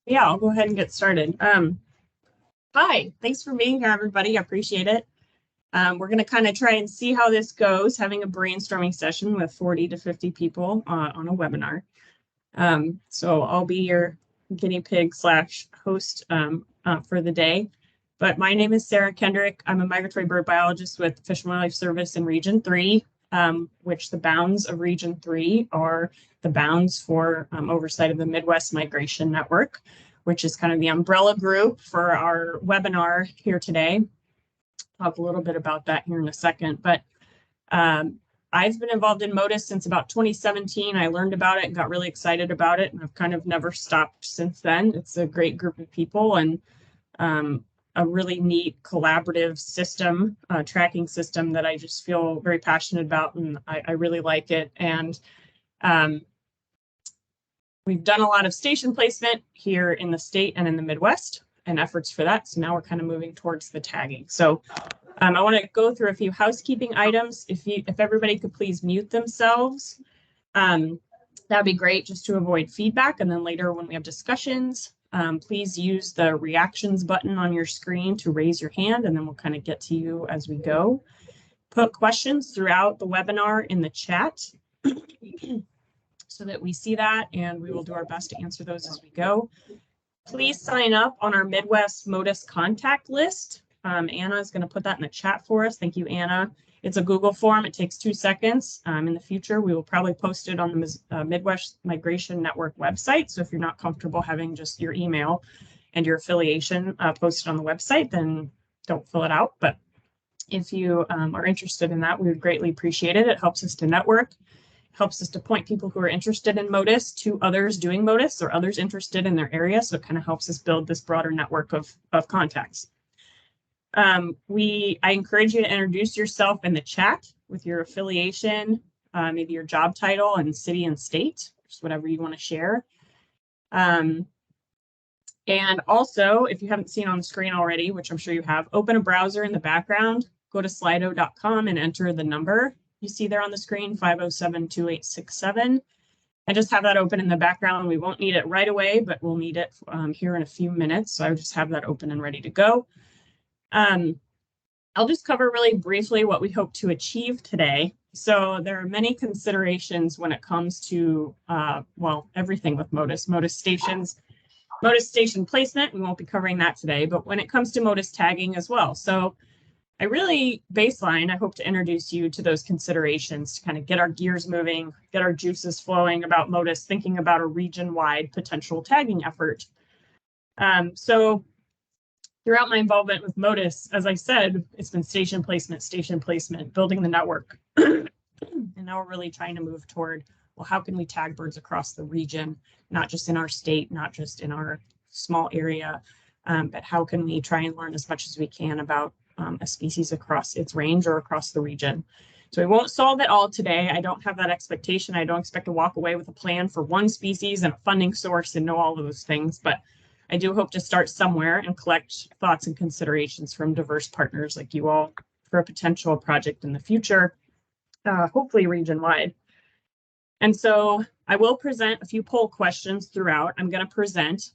Yeah, I'll go ahead and get started. Hi, thanks for being here, everybody. I appreciate it. We're going to kind of try and see how this goes, having a brainstorming session with 40 to 50 people on a webinar. So I'll be your guinea pig / host for the day. But my name is Sarah Kendrick. I'm a migratory bird biologist with Fish and Wildlife Service in Region 3, which the bounds of Region 3 are the bounds for oversight of the Midwest Migration Network, which is kind of the umbrella group for our webinar here today. I'll talk a little bit about that here in a second, but I've been involved in Motus since about 2017. I learned about it and got really excited about it, and I've kind of never stopped since then. It's a great group of people and a really neat collaborative system, tracking system that I just feel very passionate about, and I really like it. And we've done a lot of station placement here in the state and in the Midwest and efforts for that. So now we're kind of moving towards the tagging. So I want to go through a few housekeeping items. If everybody could please mute themselves, that'd be great, just to avoid feedback. And then later when we have discussions, please use the reactions button on your screen to raise your hand, and then we'll kind of get to you as we go. Put questions throughout the webinar in the chat so that we see that, and we will do our best to answer those as we go. Please sign up on our Midwest Motus contact list. Anna is going to put that in the chat for us. Thank you, Anna. It's a Google form. It takes 2 seconds. In the future, we will probably post it on the Midwest Migration Network website. So if you're not comfortable having just your email and your affiliation posted on the website, then don't fill it out. But if you are interested in that, we would greatly appreciate it. It helps us to network, helps us to point people who are interested in Motus to others doing Motus or others interested in their area. So it kind of helps us build this broader network of contacts. I encourage you to introduce yourself in the chat with your affiliation, maybe your job title and city and state, just whatever you want to share. And also, if you haven't seen on the screen already, which I'm sure you have, open a browser in the background, go to slido.com and enter the number you see there on the screen, 507-2867. And just have that open in the background. We won't need it right away, but we'll need it here in a few minutes. So I would just have that open and ready to go. I'll just cover really briefly what we hope to achieve today. So there are many considerations when it comes to, well, everything with Motus stations, Motus station placement. We won't be covering that today, but when it comes to Motus tagging as well. So I really, baseline, I hope to introduce you to those considerations to kind of get our gears moving, get our juices flowing about Motus, thinking about a region-wide potential tagging effort. So throughout my involvement with Motus, as I said, it's been station placement, building the network. And now we're really trying to move toward, well, how can we tag birds across the region, not just in our state, not just in our small area, but how can we try and learn as much as we can about a species across its range or across the region. So we won't solve it all today. I don't have that expectation. I don't expect to walk away with a plan for one species and a funding source and know all of those things, but I do hope to start somewhere and collect thoughts and considerations from diverse partners like you all for a potential project in the future, hopefully region-wide. And so I will present a few poll questions throughout. I'm going to present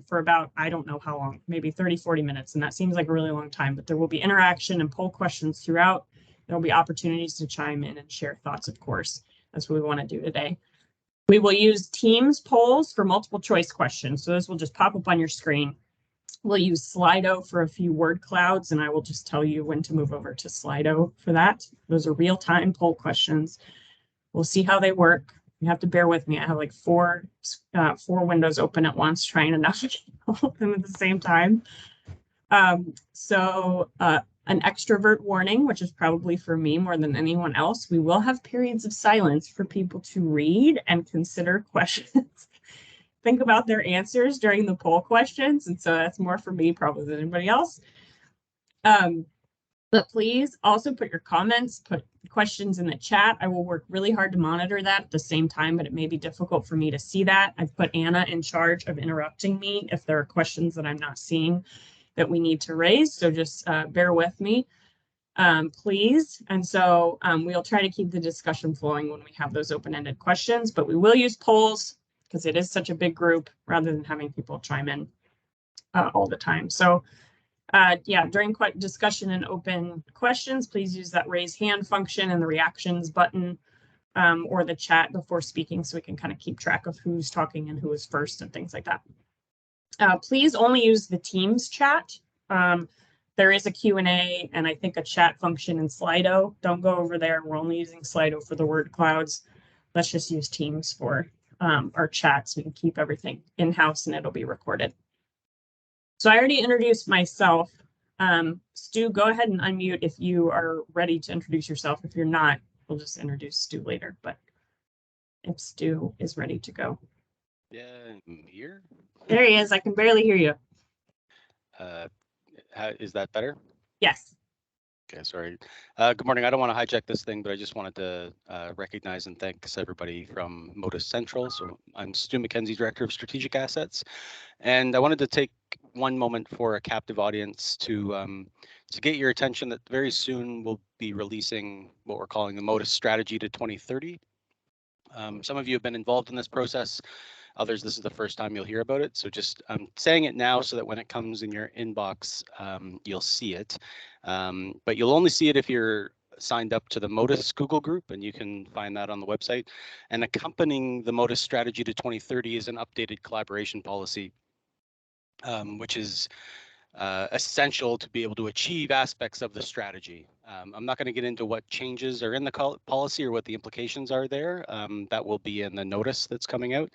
for about, I don't know how long, maybe 30, 40 minutes. And that seems like a really long time, but there will be interaction and poll questions throughout. There will be opportunities to chime in and share thoughts, of course. That's what we want to do today. We will use Teams polls for multiple choice questions. So those will just pop up on your screen. We'll use Slido for a few word clouds, and I will just tell you when to move over to Slido for that. Those are real-time poll questions. We'll see how they work. You have to bear with me. I have like four windows open at once, trying to navigate all of them at the same time. An extrovert warning, which is probably for me more than anyone else. We will have periods of silence for people to read and consider questions. Think about their answers during the poll questions. And so that's more for me probably than anybody else. But please also put your comments, put questions in the chat. I will work really hard to monitor that at the same time, but it may be difficult for me to see that. I've put Anna in charge of interrupting me if there are questions that I'm not seeing that we need to raise. So just bear with me, please. And so we'll try to keep the discussion flowing when we have those open-ended questions, but we will use polls because it is such a big group rather than having people chime in all the time. So yeah, during discussion and open questions, please use that raise hand function and the reactions button or the chat before speaking so we can kind of keep track of who's talking and who is first and things like that. Please only use the Teams chat. There is a Q&A and I think a chat function in Slido. Don't go over there. We're only using Slido for the word clouds. Let's just use Teams for our chat so we can keep everything in-house and it'll be recorded. So I already introduced myself. Stu, go ahead and unmute if you are ready to introduce yourself. If you're not, we'll just introduce Stu later. But if Stu is ready to go. Yeah, I'm here. There he is. I can barely hear you. Is that better? Yes. Okay, sorry. Good morning. I don't want to hijack this thing, but I just wanted to recognize and thank everybody from Motus Central. So I'm Stu McKenzie, Director of Strategic Assets, and I wanted to take one moment for a captive audience to get your attention that very soon we'll be releasing what we're calling the Motus Strategy to 2030. Some of you have been involved in this process. Others, this is the first time you'll hear about it. So just saying it now so that when it comes in your inbox, you'll see it. But you'll only see it if you're signed up to the Motus Google group, and you can find that on the website. And accompanying the Motus Strategy to 2030 is an updated collaboration policy, which is essential to be able to achieve aspects of the strategy. I'm not going to get into what changes are in the policy or what the implications are there. That will be in the notice that's coming out.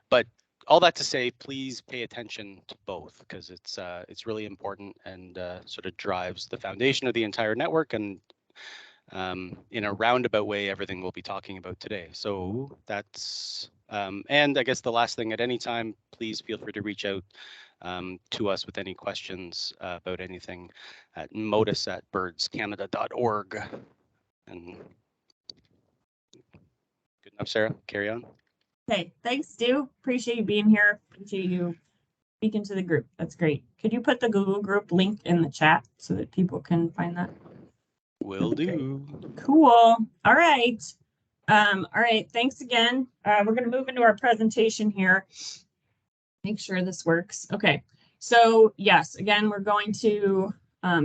But all that to say, please pay attention to both because it's really important and sort of drives the foundation of the entire network and in a roundabout way, everything we'll be talking about today. So that's, and I guess the last thing, at any time, please feel free to reach out to us with any questions about anything at motus@birdscanada.org. And good enough, Sarah, carry on. Okay, thanks, Stu. Appreciate you being here. Appreciate you speaking to the group. That's great. Could you put the Google group link in the chat so that people can find that? Will do. Great. Cool. All right. All right. Thanks again. We're going to move into our presentation here. Make sure this works. Okay. So yes, again, we're going to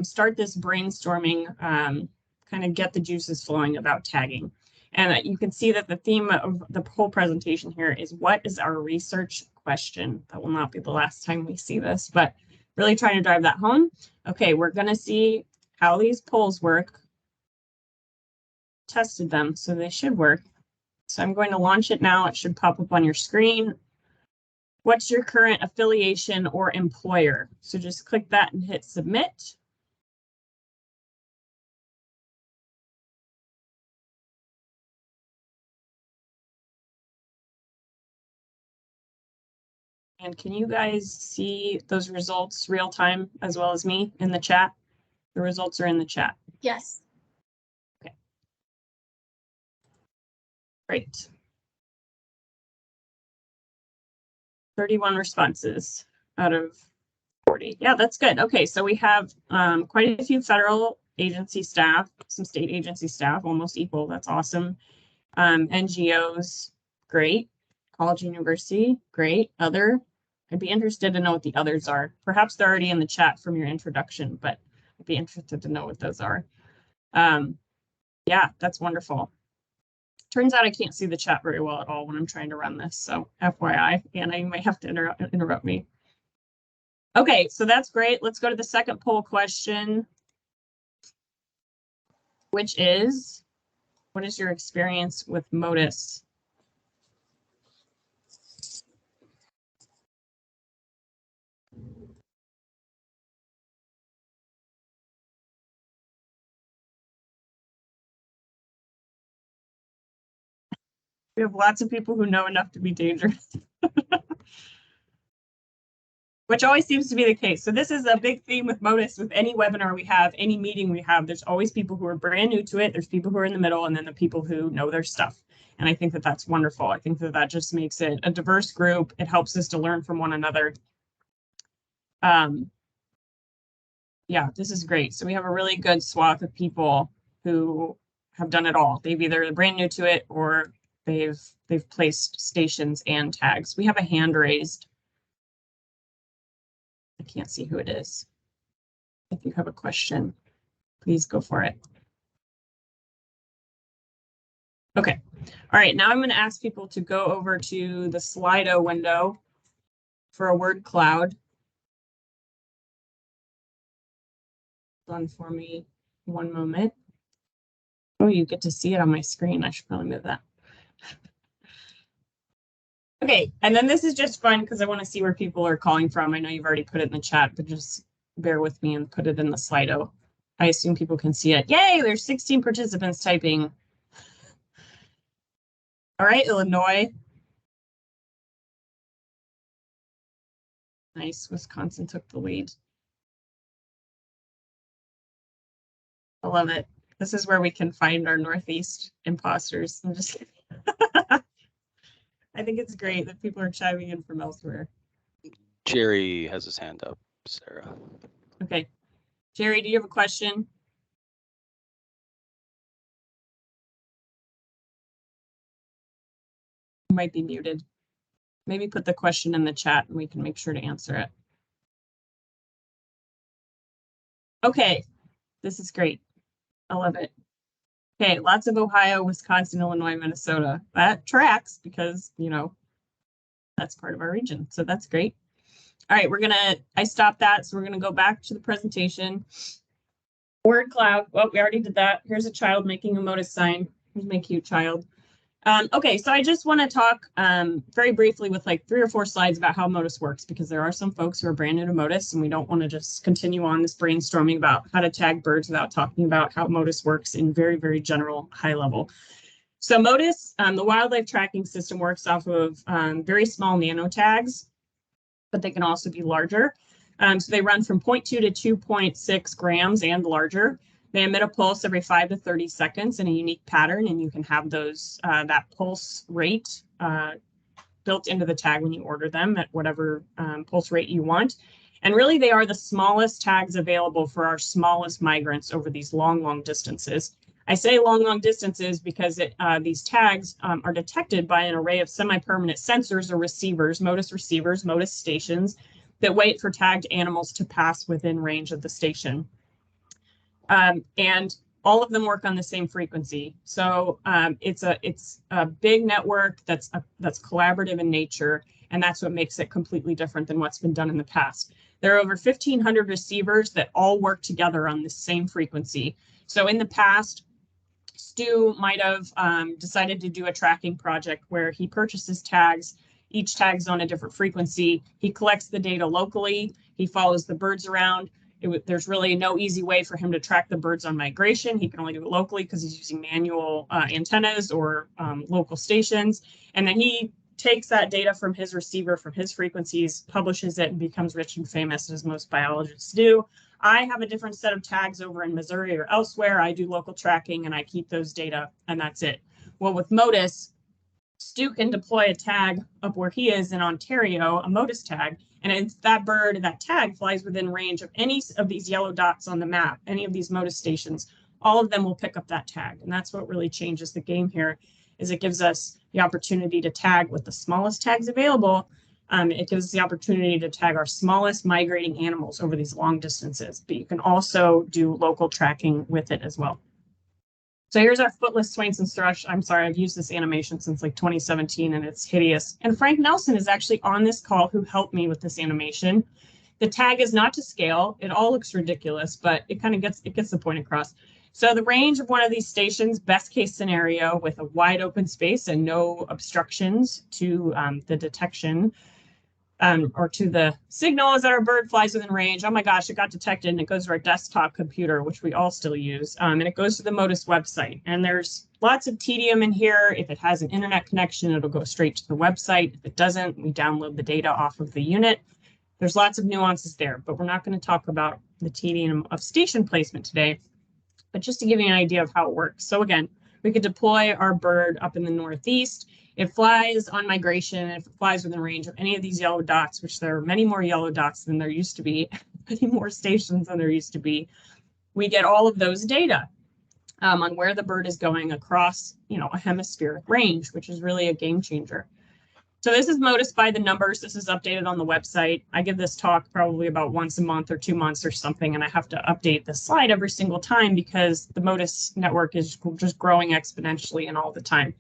start this brainstorming, kind of get the juices flowing about tagging. And you can see that the theme of the whole presentation here is what is our research question? That will not be the last time we see this, but really trying to drive that home. Okay, we're going to see how these polls work. Tested them, so they should work. So I'm going to launch it now. It should pop up on your screen. What's your current affiliation or employer? So just click that and hit submit. And can you guys see those results real time as well as me in the chat? The results are in the chat. Yes. Okay. Great. 31 responses out of 40. Yeah, that's good. Okay, so we have quite a few federal agency staff, some state agency staff, almost equal. That's awesome. NGOs, great. College, university, great. Other, I'd be interested to know what the others are. Perhaps they're already in the chat from your introduction, but I'd be interested to know what those are. Yeah, that's wonderful. Turns out I can't see the chat very well at all when I'm trying to run this, so FYI, and I may have to interrupt me. Okay, so that's great. Let's go to the second poll question, which is, what is your experience with Motus? We have lots of people who know enough to be dangerous. Which always seems to be the case. So this is a big theme with Motus. With any webinar we have, any meeting we have, there's always people who are brand new to it. There's people who are in the middle, and then the people who know their stuff. And I think that that's wonderful. I think that that just makes it a diverse group. It helps us to learn from one another. Yeah, this is great. So we have a really good swath of people who have done it all. They've either brand new to it or they've placed stations and tags. We have a hand raised. I can't see who it is. If you have a question, please go for it. Okay. All right. Now I'm going to ask people to go over to the Slido window for a word cloud. Hold on for me one moment. Oh, you get to see it on my screen. I should probably move that. Okay, and then this is just fun because I want to see where people are calling from. I know you've already put it in the chat, but just bear with me and put it in the Slido. I assume people can see it. Yay, there's 16 participants typing. All right, Illinois. Nice, Wisconsin took the lead. I love it. This is where we can find our Northeast imposters. I'm just kidding. I think it's great that people are chiming in from elsewhere. Jerry has his hand up, Sarah. Okay. Jerry, do you have a question? You might be muted. Maybe put the question in the chat and we can make sure to answer it. Okay, this is great. I love it. Okay, lots of Ohio, Wisconsin, Illinois, Minnesota. That tracks because, you know, that's part of our region. So that's great. All right, I stopped that. So we're gonna go back to the presentation. Word cloud. Well, we already did that. Here's a child making a Motus sign. Here's my cute child. Okay, so I just want to talk very briefly with like 3 or 4 slides about how Motus works, because there are some folks who are brand new to Motus and we don't want to just continue on this brainstorming about how to tag birds without talking about how Motus works in very, very general, high level. So Motus, the wildlife tracking system, works off of very small nano tags, but they can also be larger. So they run from 0.2 to 2.6 grams and larger. They emit a pulse every 5 to 30 seconds in a unique pattern, and you can have those that pulse rate built into the tag when you order them at whatever pulse rate you want. And really, they are the smallest tags available for our smallest migrants over these long, long distances. I say long, long distances because these tags are detected by an array of semi-permanent sensors or receivers, Motus stations, that wait for tagged animals to pass within range of the station. And all of them work on the same frequency. So it's a big network that's collaborative in nature, and that's what makes it completely different than what's been done in the past. There are over 1,500 receivers that all work together on the same frequency. So in the past, Stu might have decided to do a tracking project where he purchases tags. Each tag's on a different frequency. He collects the data locally. He follows the birds around. There's really no easy way for him to track the birds on migration. He can only do it locally because he's using manual antennas or local stations. And then he takes that data from his receiver, from his frequencies, publishes it, and becomes rich and famous, as most biologists do. I have a different set of tags over in Missouri or elsewhere. I do local tracking and I keep those data, and that's it. Well, with Motus, Stu can deploy a tag up where he is in Ontario, a Motus tag, and it's that bird, that tag flies within range of any of these yellow dots on the map, any of these Motus stations. All of them will pick up that tag, and that's what really changes the game here, is it gives us the opportunity to tag with the smallest tags available. It gives us the opportunity to tag our smallest migrating animals over these long distances, but you can also do local tracking with it as well. So here's our footless Swainson's thrush. I'm sorry, I've used this animation since like 2017 and it's hideous. And Frank Nelson is actually on this call who helped me with this animation. The tag is not to scale. It all looks ridiculous, but it kind of gets the point across. So the range of one of these stations, best case scenario with a wide open space and no obstructions to the detection or to the signal as our bird flies within range. Oh my gosh, it got detected and it goes to our desktop computer, which we all still use. And it goes to the Motus website. And there's lots of tedium in here. If it has an internet connection, it'll go straight to the website. If it doesn't, we download the data off of the unit. There's lots of nuances there, but we're not going to talk about the tedium of station placement today, but just to give you an idea of how it works. So again, we could deploy our bird up in the Northeast. It flies on migration. If it flies within range of any of these yellow dots, which there are many more yellow dots than there used to be, many more stations than there used to be, we get all of those data. on where the bird is going across, a hemispheric range, which is really a game changer. So this is Motus by the numbers. This is updated on the website. I give this talk probably about once a month or 2 months or something, and I have to update the slide every single time because the Motus network is just growing exponentially and all the time.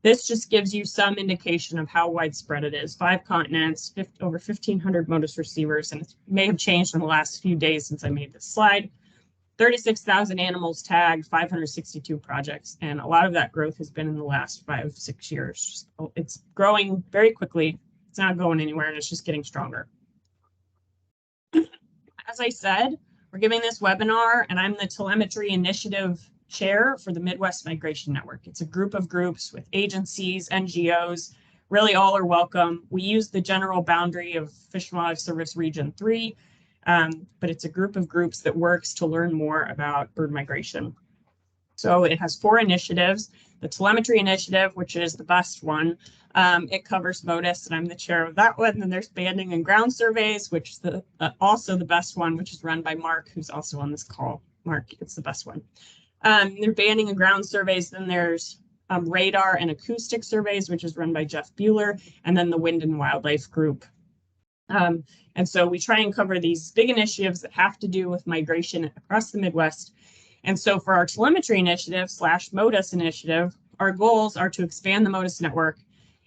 This just gives you some indication of how widespread it is. 5 continents, over 1,500 Motus receivers, and it may have changed in the last few days since I made this slide. 36,000 animals tagged, 562 projects, and a lot of that growth has been in the last 5-6 years. It's growing very quickly. It's not going anywhere, and it's just getting stronger. As I said, we're giving this webinar, and I'm the Telemetry Initiative chair for the Midwest Migration Network. It's a group of groups with agencies, NGOs, really all are welcome. We use the general boundary of Fish and Wildlife Service Region 3, but it's a group of groups that works to learn more about bird migration. So it has 4 initiatives. The Telemetry Initiative, which is the best one, it covers Motus, and I'm the chair of that one. And there's banding and ground surveys, which is also the best one, which is run by Mark, who's also on this call. Mark, it's the best one. There are banding and ground surveys. Then there's radar and acoustic surveys, which is run by Jeff Bueller, and then the Wind and Wildlife Group. And so we try and cover these big initiatives that have to do with migration across the Midwest. And so for our Telemetry Initiative / Motus Initiative, our goals are to expand the Motus network,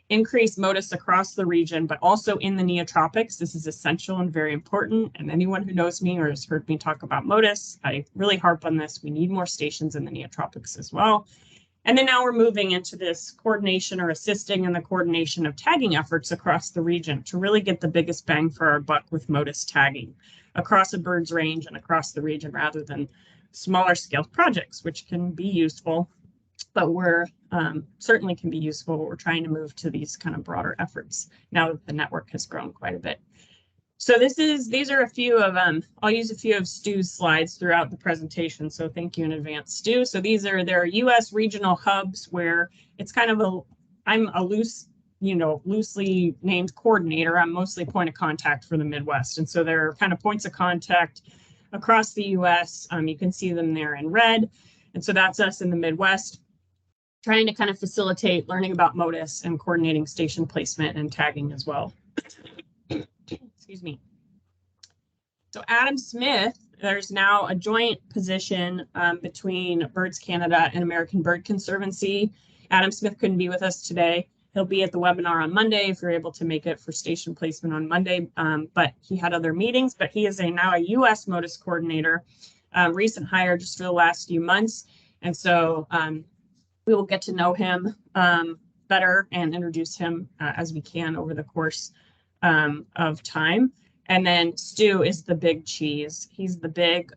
increase Motus across the region, but also in the neotropics. This is essential and very important. And anyone who knows me or has heard me talk about Motus, I really harp on this. We need more stations in the neotropics as well. And then now we're moving into this coordination or assisting in the coordination of tagging efforts across the region to really get the biggest bang for our buck with Motus tagging across a bird's range and across the region rather than smaller scale projects, which can be useful, but certainly can be useful. We're trying to move to these kind of broader efforts now that the network has grown quite a bit. So these are a few of I'll use a few of Stu's slides throughout the presentation. So thank you in advance, Stu. So their US regional hubs where it's kind of I'm a loosely named coordinator. I'm mostly point of contact for the Midwest. And so there are kind of points of contact across the US. You can see them there in red. And so that's us in the Midwest, trying to kind of facilitate learning about Motus and coordinating station placement and tagging as well. Excuse me. So Adam Smith, there's now a joint position between Birds Canada and American Bird Conservancy. Adam Smith couldn't be with us today. He'll be at the webinar on Monday if you're able to make it for station placement on Monday, but he had other meetings, but he is now a US Motus coordinator, recent hire just for the last few months. And so we will get to know him better and introduce him as we can over the course of time. And then Stu is the big cheese. He's the big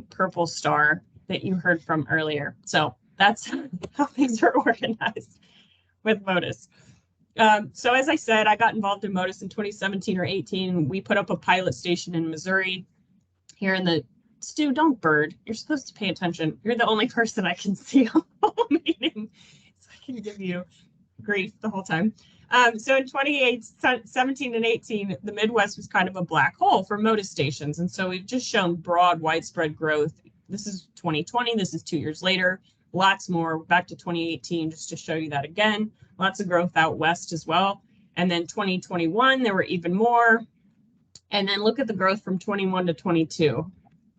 purple star that you heard from earlier. So that's how things are organized with Motus. So as I said, I got involved in Motus in 2017 or 18. We put up a pilot station in Missouri here in the Stu, don't bird. You're supposed to pay attention. You're the only person I can see on the whole meeting, so I can give you grief the whole time. So in 2017 and 18, the Midwest was kind of a black hole for Motus stations. And so we've just shown broad, widespread growth. This is 2020. This is 2 years later. Lots more. Back to 2018, just to show you that again. Lots of growth out west as well. And then 2021, there were even more. And then look at the growth from 21 to 22.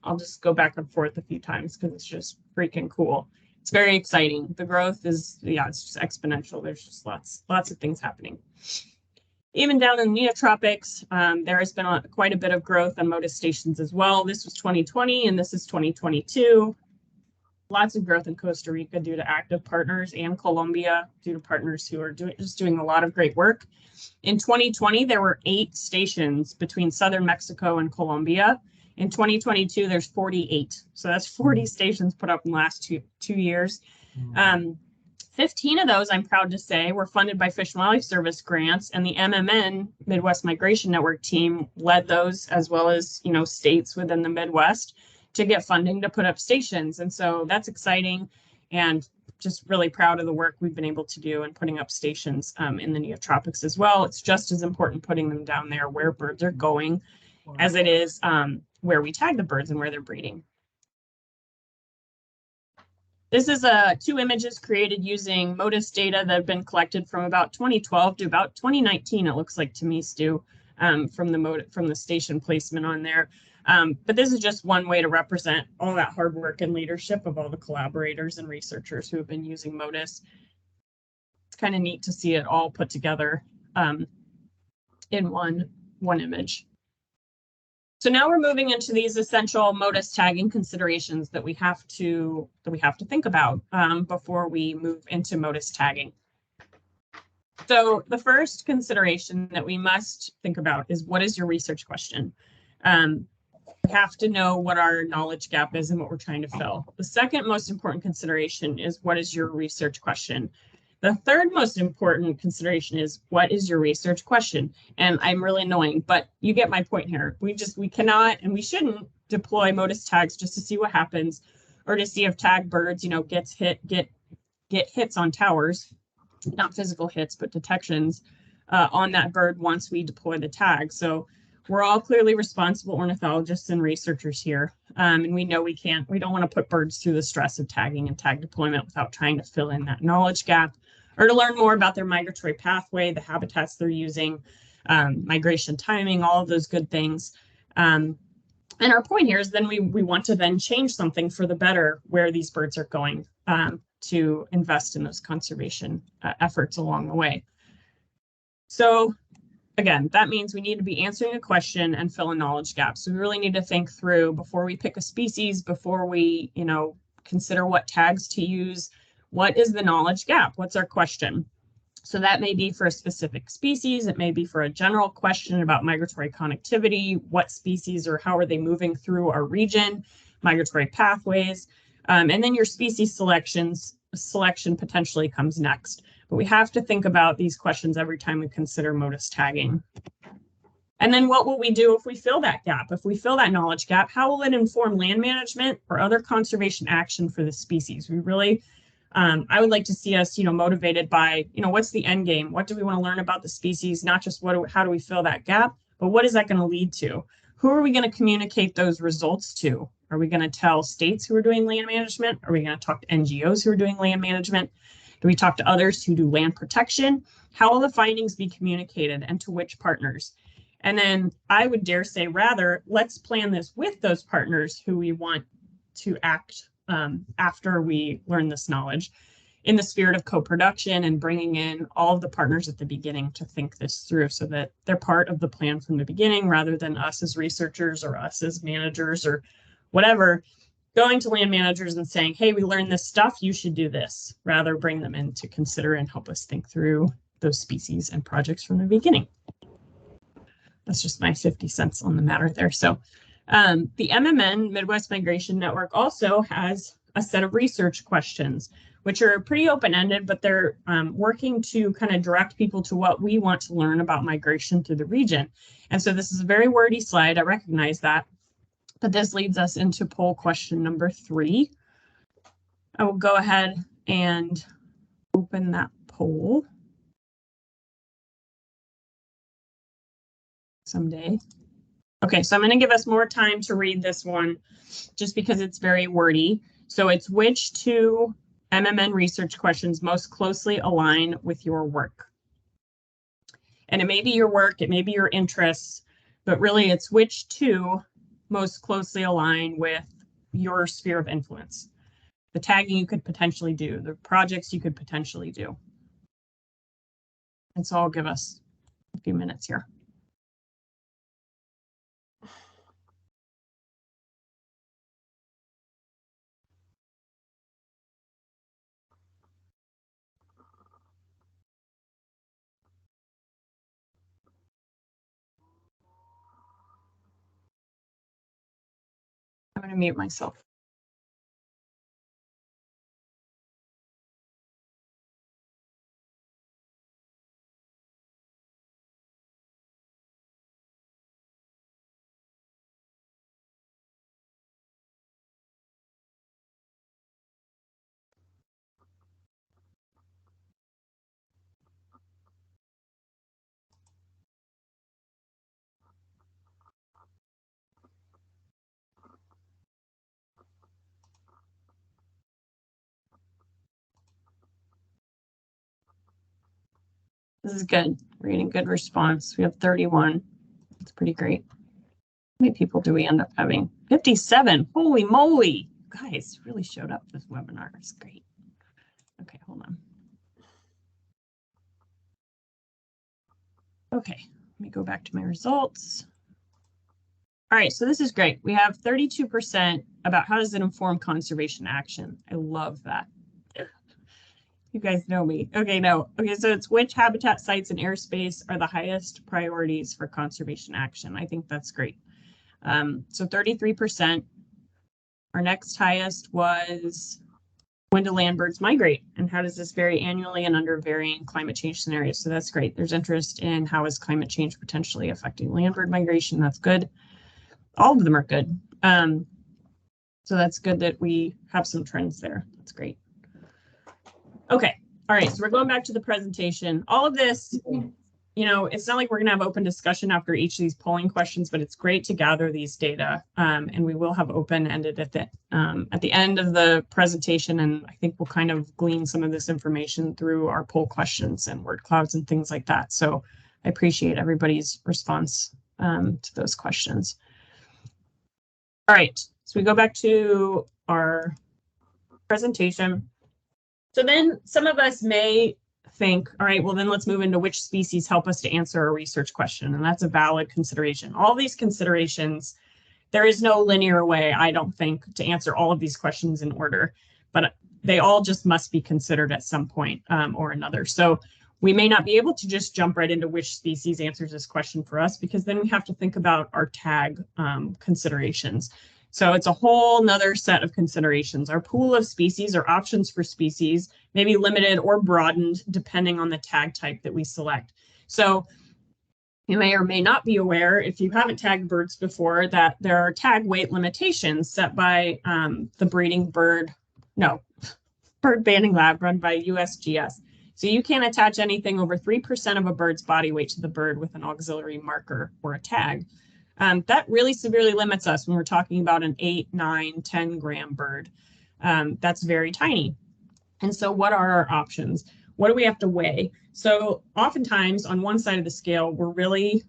I'll just go back and forth a few times because it's just freaking cool. It's very exciting. The growth is, it's just exponential. There's just lots of things happening. Even down in the neotropics, there has been quite a bit of growth on Motus stations as well. This was 2020 and this is 2022. Lots of growth in Costa Rica due to active partners, and Colombia due to partners who are doing a lot of great work. In 2020, there were 8 stations between southern Mexico and Colombia. In 2022, there's 48. So that's 40 stations put up in the last two years. 15 of those, I'm proud to say, were funded by Fish and Wildlife Service grants, and the MMN, Midwest Migration Network team, led those, as well as, states within the Midwest, to get funding to put up stations. And so that's exciting, and just really proud of the work we've been able to do in putting up stations in the neotropics as well. It's just as important putting them down there where birds are going as it is where we tag the birds and where they're breeding. This is two images created using Motus data that have been collected from about 2012 to about 2019, it looks like to me, Stu, from the station placement on there. But this is just one way to represent all that hard work and leadership of all the collaborators and researchers who have been using Motus. It's kind of neat to see it all put together in one image. So now we're moving into these essential Motus tagging considerations that we have to think about before we move into Motus tagging. So the first consideration that we must think about is, what is your research question? We have to know what our knowledge gap is and what we're trying to fill. The second most important consideration is, what is your research question? The third most important consideration is, what is your research question? And I'm really annoying, but you get my point here. We cannot and we shouldn't deploy Motus tags just to see what happens, or to see if tag birds, get hits on towers, not physical hits, but detections on that bird once we deploy the tag. So we're all clearly responsible ornithologists and researchers here. And we know we don't want to put birds through the stress of tagging and tag deployment without trying to fill in that knowledge gap, or to learn more about their migratory pathway, the habitats they're using, migration timing, all of those good things. And our point here is then we want to then change something for the better where these birds are going, to invest in those conservation efforts along the way. So again, that means we need to be answering a question and fill a knowledge gap. So we really need to think through, before we pick a species, before we, consider what tags to use, what is the knowledge gap? What's our question? So that may be for a specific species. It may be for a general question about migratory connectivity, what species or how are they moving through our region, migratory pathways. And then your species selection potentially comes next. But we have to think about these questions every time we consider Motus tagging. And then what will we do if we fill that gap? If we fill that knowledge gap, how will it inform land management or other conservation action for the species? We really, I would like to see us, motivated by, what's the end game? What do we want to learn about the species? Not just how do we fill that gap, but what is that going to lead to? Who are we going to communicate those results to? Are we going to tell states who are doing land management? Are we going to talk to NGOs who are doing land management? Do we talk to others who do land protection? How will the findings be communicated, and to which partners? And then I would dare say, rather, let's plan this with those partners who we want to act after we learn this knowledge, in the spirit of co-production and bringing in all of the partners at the beginning to think this through, so that they're part of the plan from the beginning, rather than us as researchers or us as managers or whatever, going to land managers and saying, hey, we learned this stuff, you should do this. Rather, bring them in to consider and help us think through those species and projects from the beginning. That's just my 50 cents on the matter there. So the MMN, Midwest Migration Network, also has a set of research questions, which are pretty open-ended, but they're working to kind of direct people to what we want to learn about migration through the region. And so this is a very wordy slide, I recognize that, but this leads us into poll question number 3. I will go ahead and open that poll someday. Okay, so I'm going to give us more time to read this one just because it's very wordy. So it's, which 2 MMN research questions most closely align with your work? And it may be your work, it may be your interests, but really it's which 2 most closely align with your sphere of influence. The tagging you could potentially do, the projects you could potentially do. And so I'll give us a few minutes here. I'm going to mute myself. This is good. We're getting good response. We have 31. That's pretty great. How many people do we end up having? 57. Holy moly. Guys, really showed up this webinar. It's great. Okay, hold on. Okay, let me go back to my results. All right, so this is great. We have 32% about how does it inform conservation action. I love that. You guys know me. Okay, no. Okay, so it's which habitat sites and airspace are the highest priorities for conservation action. I think that's great. So 33%. Our next highest was when do land birds migrate and how does this vary annually and under varying climate change scenarios? So that's great. There's interest in how is climate change potentially affecting land bird migration. That's good. All of them are good. So that's good that we have some trends there. That's great. Okay. All right. So we're going back to the presentation. All of this, you know, it's not like we're going to have open discussion after each of these polling questions, but it's great to gather these data. And we will have open-ended at the end of the presentation. And I think we'll kind of glean some of this information through our poll questions and word clouds and things like that. So I appreciate everybody's response to those questions. All right. So we go back to our presentation. So then some of us may think, all right, well, then let's move into which species help us to answer a research question. And that's a valid consideration. All these considerations, there is no linear way, I don't think, to answer all of these questions in order, but they all just must be considered at some point or another. So we may not be able to just jump right into which species answers this question for us, because then we have to think about our tag considerations. So it's a whole nother set of considerations. Our pool of species or options for species may be limited or broadened depending on the tag type that we select. So you may or may not be aware, if you haven't tagged birds before, that there are tag weight limitations set by the bird banding lab run by USGS. So you can't attach anything over 3% of a bird's body weight to the bird with an auxiliary marker or a tag. That really severely limits us when we're talking about an 8, 9, 10 gram bird. That's very tiny. And so what are our options? What do we have to weigh? So oftentimes on one side of the scale, we're really,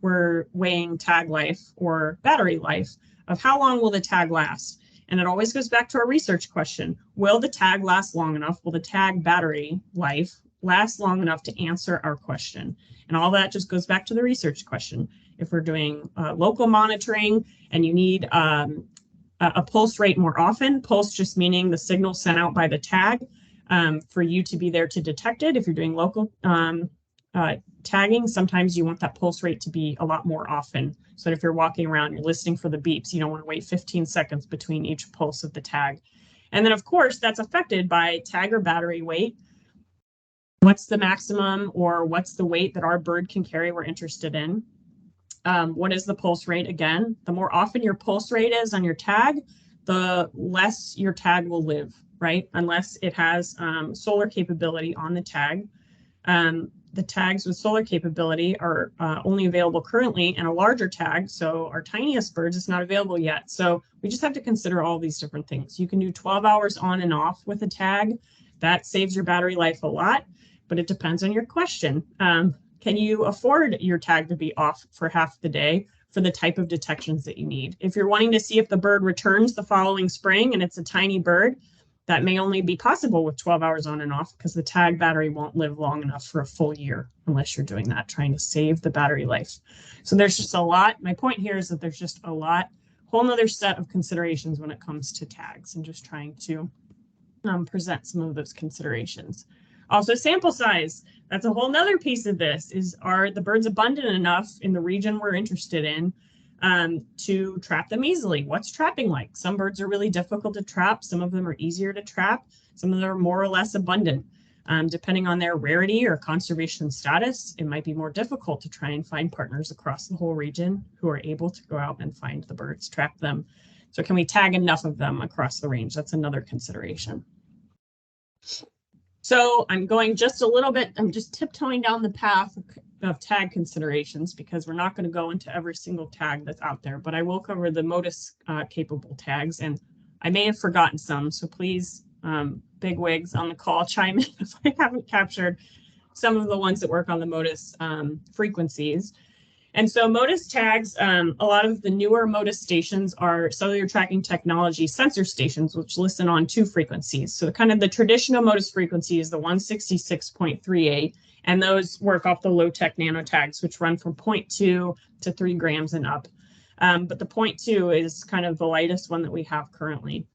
we're weighing tag life or battery life of how long will the tag last? And it always goes back to our research question. Will the tag last long enough? Will the tag battery life last long enough to answer our question? And all that just goes back to the research question. If we're doing local monitoring and you need a pulse rate more often, pulse just meaning the signal sent out by the tag for you to be there to detect it. If you're doing local tagging, sometimes you want that pulse rate to be a lot more often. So that if you're walking around, you're listening for the beeps, you don't want to wait 15 seconds between each pulse of the tag. And then of course, that's affected by tag or battery weight. What's the maximum or what's the weight that our bird can carry we're interested in? What is the pulse rate? Again, the more often your pulse rate is on your tag, the less your tag will live, right? Unless it has solar capability on the tag. The tags with solar capability are only available currently in a larger tag. So our tiniest birds is not available yet. So we just have to consider all these different things. You can do 12 hours on and off with a tag. That saves your battery life a lot, but it depends on your question. Can you afford your tag to be off for half the day for the type of detections that you need? If you're wanting to see if the bird returns the following spring and it's a tiny bird, that may only be possible with 12 hours on and off because the tag battery won't live long enough for a full year unless you're doing that, trying to save the battery life. So there's just a lot. My point here is that there's just a lot, whole nother set of considerations when it comes to tags, and just trying to present some of those considerations. Also, sample size. That's a whole nother piece of this. Are the birds abundant enough in the region we're interested in to trap them easily? What's trapping like? Some birds are really difficult to trap. Some of them are easier to trap. Some of them are more or less abundant. Depending on their rarity or conservation status, it might be more difficult to try and find partners across the whole region who are able to go out and find the birds, trap them. So can we tag enough of them across the range? That's another consideration. So I'm going just a little bit, I'm just tiptoeing down the path of tag considerations because we're not going to go into every single tag that's out there, but I will cover the Motus capable tags, and I may have forgotten some, so please, big wigs on the call, chime in if I haven't captured some of the ones that work on the Motus frequencies. And so Motus tags, a lot of the newer Motus stations are cellular tracking technology sensor stations, which listen on 2 frequencies. So kind of the traditional Motus frequency is the 166.38, and those work off the low-tech nano tags, which run from 0.2 to 3 grams and up. But the 0.2 is kind of the lightest one that we have currently.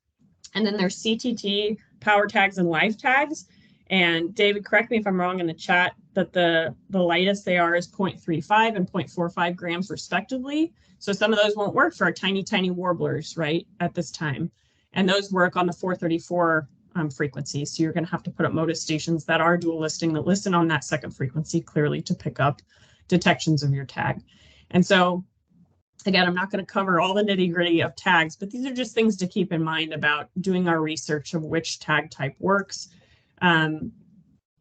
And then there's CTT, power tags, and live tags. And David, correct me if I'm wrong in the chat, that the lightest they are is 0.35 and 0.45 grams respectively. So some of those won't work for our tiny, tiny warblers, right, at this time. And those work on the 434 frequency. So you're going to have to put up Motus stations that are dual listing, that listen on that second frequency clearly to pick up detections of your tag. And so, again, I'm not going to cover all the nitty gritty of tags, but these are just things to keep in mind about doing our research of which tag type works.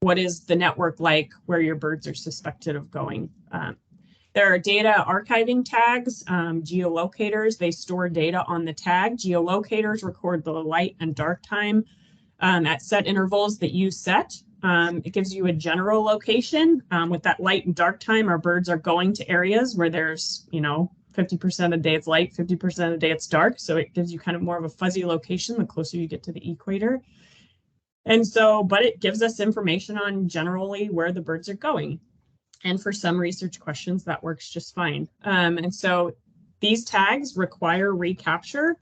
What is the network like where your birds are suspected of going? There are data archiving tags, geolocators. They store data on the tag. Geolocators record the light and dark time at set intervals that you set. It gives you a general location. With that light and dark time, our birds are going to areas where there's, 50% of the day it's light, 50% of the day it's dark. So it gives you kind of more of a fuzzy location the closer you get to the equator. And so, but it gives us information on generally where the birds are going. And for some research questions, that works just fine. And so these tags require recapture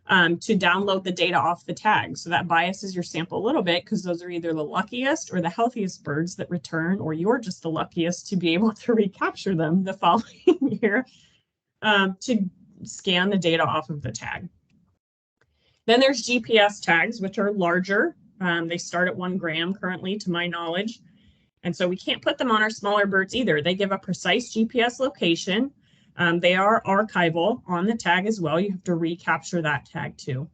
to download the data off the tag. So that biases your sample a little bit because those are either the luckiest or the healthiest birds that return, or you're just the luckiest to be able to recapture them the following year to scan the data off of the tag. Then there's GPS tags, which are larger. They start at 1 gram currently, to my knowledge. And so we can't put them on our smaller birds either. They give a precise GPS location. They are archival on the tag as well. You have to recapture that tag too.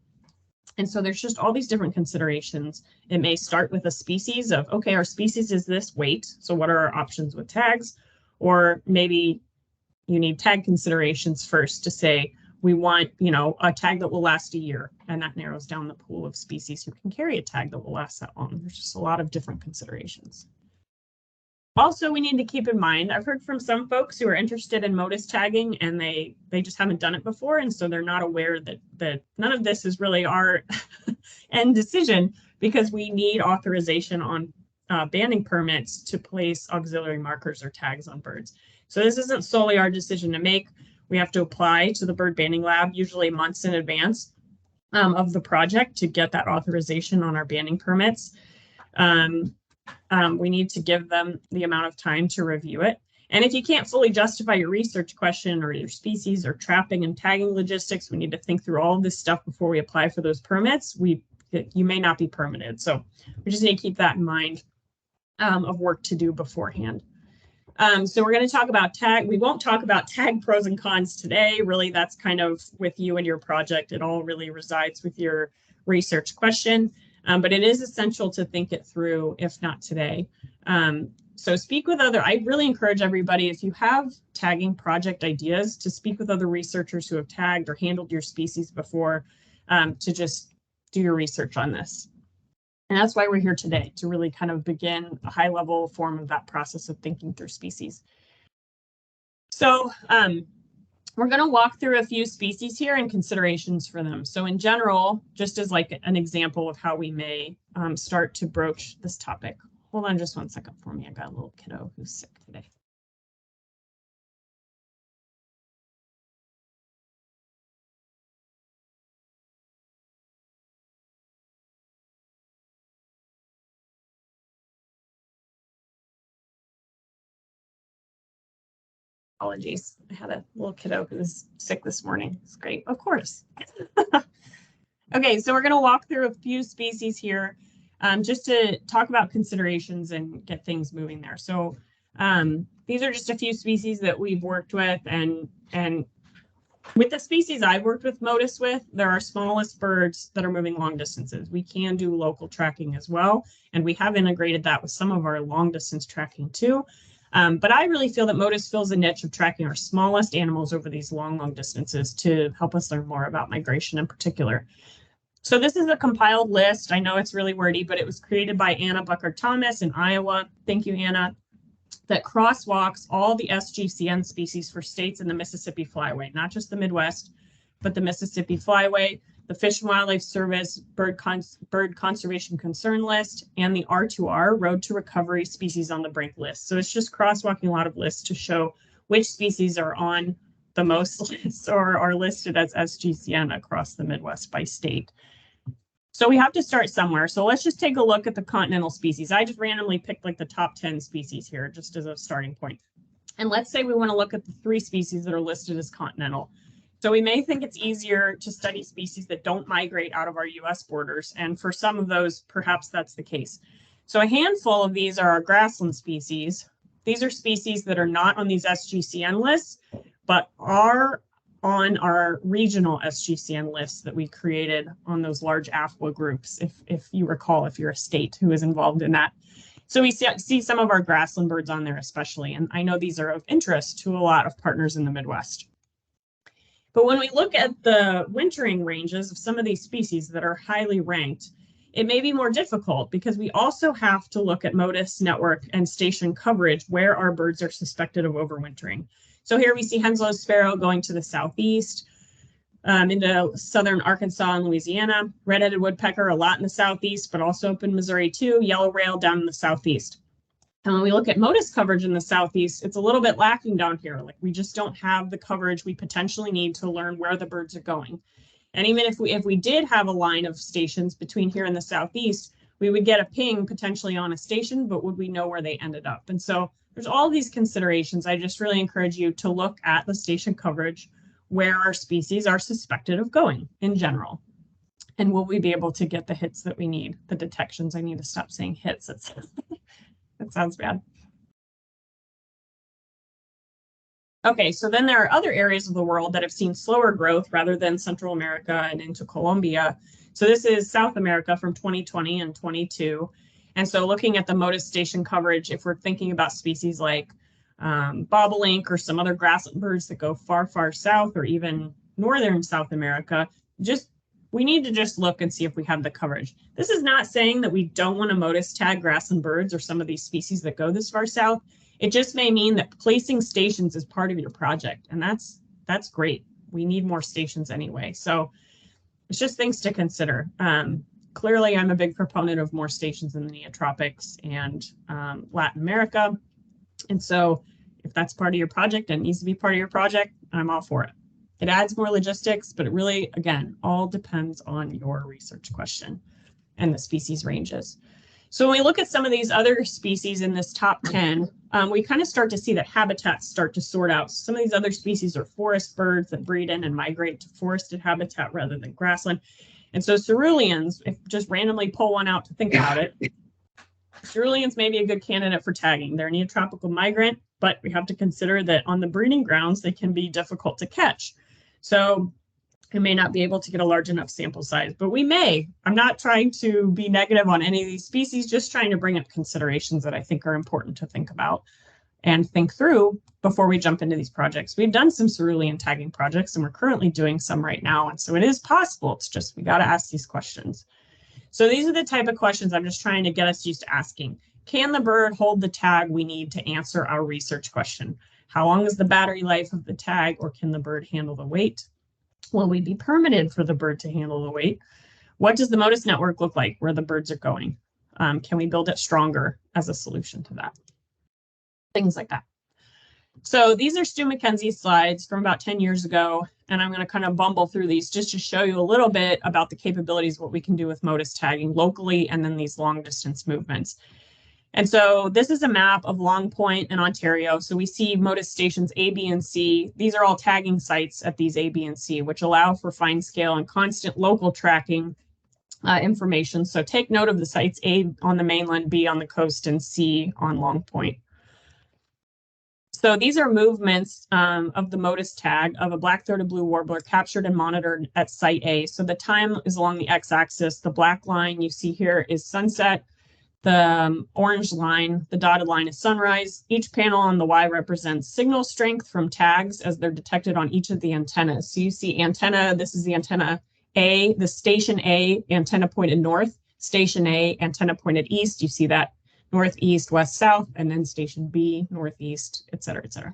And so there's just all these different considerations. It may start with a species of, okay, our species is this weight. So what are our options with tags? Or maybe you need tag considerations first to say, we want, a tag that will last a year, and that narrows down the pool of species who can carry a tag that will last that long. There's just a lot of different considerations. Also, we need to keep in mind, I've heard from some folks who are interested in Motus tagging and they just haven't done it before, and so they're not aware that none of this is really our end decision, because we need authorization on banding permits to place auxiliary markers or tags on birds. So this isn't solely our decision to make. We have to apply to the bird banding lab, usually months in advance of the project, to get that authorization on our banding permits. We need to give them the amount of time to review it. And if you can't fully justify your research question or your species or trapping and tagging logistics, we need to think through all of this stuff before we apply for those permits. You may not be permitted. So we just need to keep that in mind of work to do beforehand. So we're going to talk about tag. We won't talk about tag pros and cons today. Really, that's kind of with you and your project. It all really resides with your research question. But it is essential to think it through, if not today. So speak with I really encourage everybody, if you have tagging project ideas, to speak with other researchers who have tagged or handled your species before, to just do your research on this. And that's why we're here today, to really kind of begin a high level form of that process of thinking through species. So we're going to walk through a few species here and considerations for them. So in general, just as like an example of how we may start to broach this topic. Hold on just one second for me. I got a little kiddo who's sick today. Apologies. I had a little kiddo who was sick this morning. It's great. Of course. Okay, so we're going to walk through a few species here just to talk about considerations and get things moving there. So these are just a few species that we've worked with, and with the species I've worked with Motus with, there are smallest birds that are moving long distances. We can do local tracking as well, and we have integrated that with some of our long distance tracking too. But I really feel that Motus fills a niche of tracking our smallest animals over these long distances to help us learn more about migration in particular. So this is a compiled list. I know it's really wordy, but it was created by Anna Bucker-Thomas in Iowa. Thank you, Anna. That crosswalks all the SGCN species for states in the Mississippi Flyway, not just the Midwest, but the Mississippi Flyway, the Fish and Wildlife Service Bird Conservation Concern List, and the R2R, Road to Recovery Species on the Brink list. So it's just crosswalking a lot of lists to show which species are on the most lists or are listed as SGCN across the Midwest by state. So we have to start somewhere. So let's just take a look at the continental species. I just randomly picked like the top 10 species here, just as a starting point. And let's say we want to look at the 3 species that are listed as continental. So we may think it's easier to study species that don't migrate out of our US borders. And for some of those, perhaps that's the case. So a handful of these are our grassland species. These are species that are not on these SGCN lists, but are on our regional SGCN lists that we created on those large AFWA groups, if you recall, if you're a state who is involved in that. So we see some of our grassland birds on there especially, and I know these are of interest to a lot of partners in the Midwest. But when we look at the wintering ranges of some of these species that are highly ranked, it may be more difficult because we also have to look at Motus network and station coverage where our birds are suspected of overwintering. So here we see Henslow's sparrow going to the southeast, into southern Arkansas and Louisiana, red-headed woodpecker a lot in the southeast, but also up in Missouri too, yellow rail down in the southeast. And when we look at Motus coverage in the southeast, it's a little bit lacking down here. Like we just don't have the coverage we potentially need to learn where the birds are going. And even if we did have a line of stations between here and the southeast, we would get a ping potentially on a station, but would we know where they ended up? And so there's all these considerations. I just really encourage you to look at the station coverage where our species are suspected of going in general. And will we be able to get the hits that we need, the detections? I need to stop saying hits. That sounds bad. Okay, so then there are other areas of the world that have seen slower growth rather than Central America and into Colombia. So this is South America from 2020 and 22. And so looking at the Motus station coverage, if we're thinking about species like bobolink or some other grassland birds that go far, far south or even northern South America, we need to just look and see if we have the coverage. This is not saying that we don't want to Motus tag grassland birds or some of these species that go this far south. It just may mean that placing stations is part of your project, and that's great. We need more stations anyway. So it's just things to consider. Clearly, I'm a big proponent of more stations in the neotropics and Latin America. And so if that's part of your project and needs to be part of your project, I'm all for it. It adds more logistics, but it really, again, all depends on your research question and the species ranges. So when we look at some of these other species in this top 10, we kind of start to see that habitats start to sort out. Some of these other species are forest birds that breed in and migrate to forested habitat rather than grassland. And so ceruleans, if just randomly pull one out to think about it, ceruleans may be a good candidate for tagging. They're a neotropical migrant, but we have to consider that on the breeding grounds, they can be difficult to catch. So we may not be able to get a large enough sample size, but we may. I'm not trying to be negative on any of these species, just trying to bring up considerations that I think are important to think about and think through before we jump into these projects. We've done some cerulean tagging projects and we're currently doing some right now. And so it is possible. It's just, we got to ask these questions. So these are the type of questions I'm just trying to get us used to asking. Can the bird hold the tag we need to answer our research question? How long is the battery life of the tag, or can the bird handle the weight? Will we be permitted for the bird to handle the weight? What does the Motus network look like where the birds are going? Can we build it stronger as a solution to that? Things like that. So these are Stu McKenzie's slides from about 10 years ago, and I'm going to kind of bumble through these just to show you a little bit about the capabilities, what we can do with Motus tagging locally, and then these long distance movements. And so this is a map of Long Point in Ontario. So we see Motus stations A, B, and C. These are all tagging sites at these A, B, and C, which allow for fine scale and constant local tracking information. So take note of the sites A on the mainland, B on the coast, and C on Long Point. So these are movements of the Motus tag of a black-throated blue warbler captured and monitored at site A. So the time is along the x-axis. The black line you see here is sunset. The orange line, the dotted line, is sunrise. Each panel on the Y represents signal strength from tags as they're detected on each of the antennas. So you see antenna, this is the antenna the station A antenna pointed north, station A antenna pointed east. You see that northeast, west, south, and then station B, northeast, et cetera, et cetera.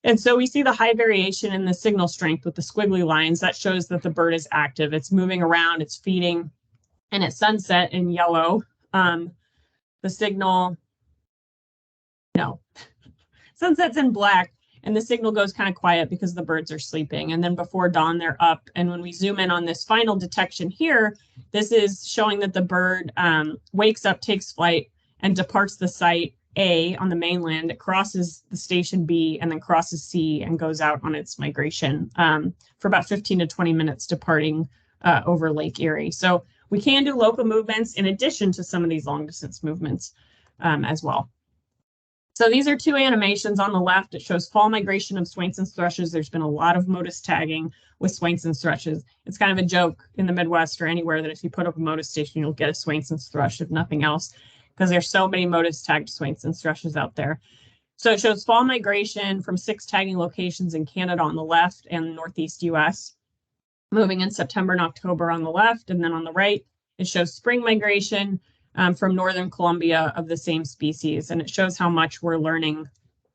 And so we see the high variation in the signal strength with the squiggly lines. That shows that the bird is active. It's moving around, it's feeding, and at sunset in yellow, the signal, no, sunset's in black, and the signal goes kind of quiet because the birds are sleeping. And then before dawn, they're up. And when we zoom in on this final detection here, this is showing that the bird wakes up, takes flight, and departs the site A on the mainland. It crosses the station B and then crosses C and goes out on its migration for about 15 to 20 minutes, departing over Lake Erie. So we can do local movements in addition to some of these long distance movements as well. So these are two animations. On the left, it shows fall migration of Swainson's thrushes. There's been a lot of Motus tagging with Swainson's thrushes. It's kind of a joke in the Midwest or anywhere that if you put up a Motus station, you'll get a Swainson's thrush, if nothing else, because there's so many Motus tagged Swainson's thrushes out there. So it shows fall migration from 6 tagging locations in Canada on the left and Northeast US, moving in September and October on the left. And then on the right, it shows spring migration from Northern Colombia of the same species. And it shows how much we're learning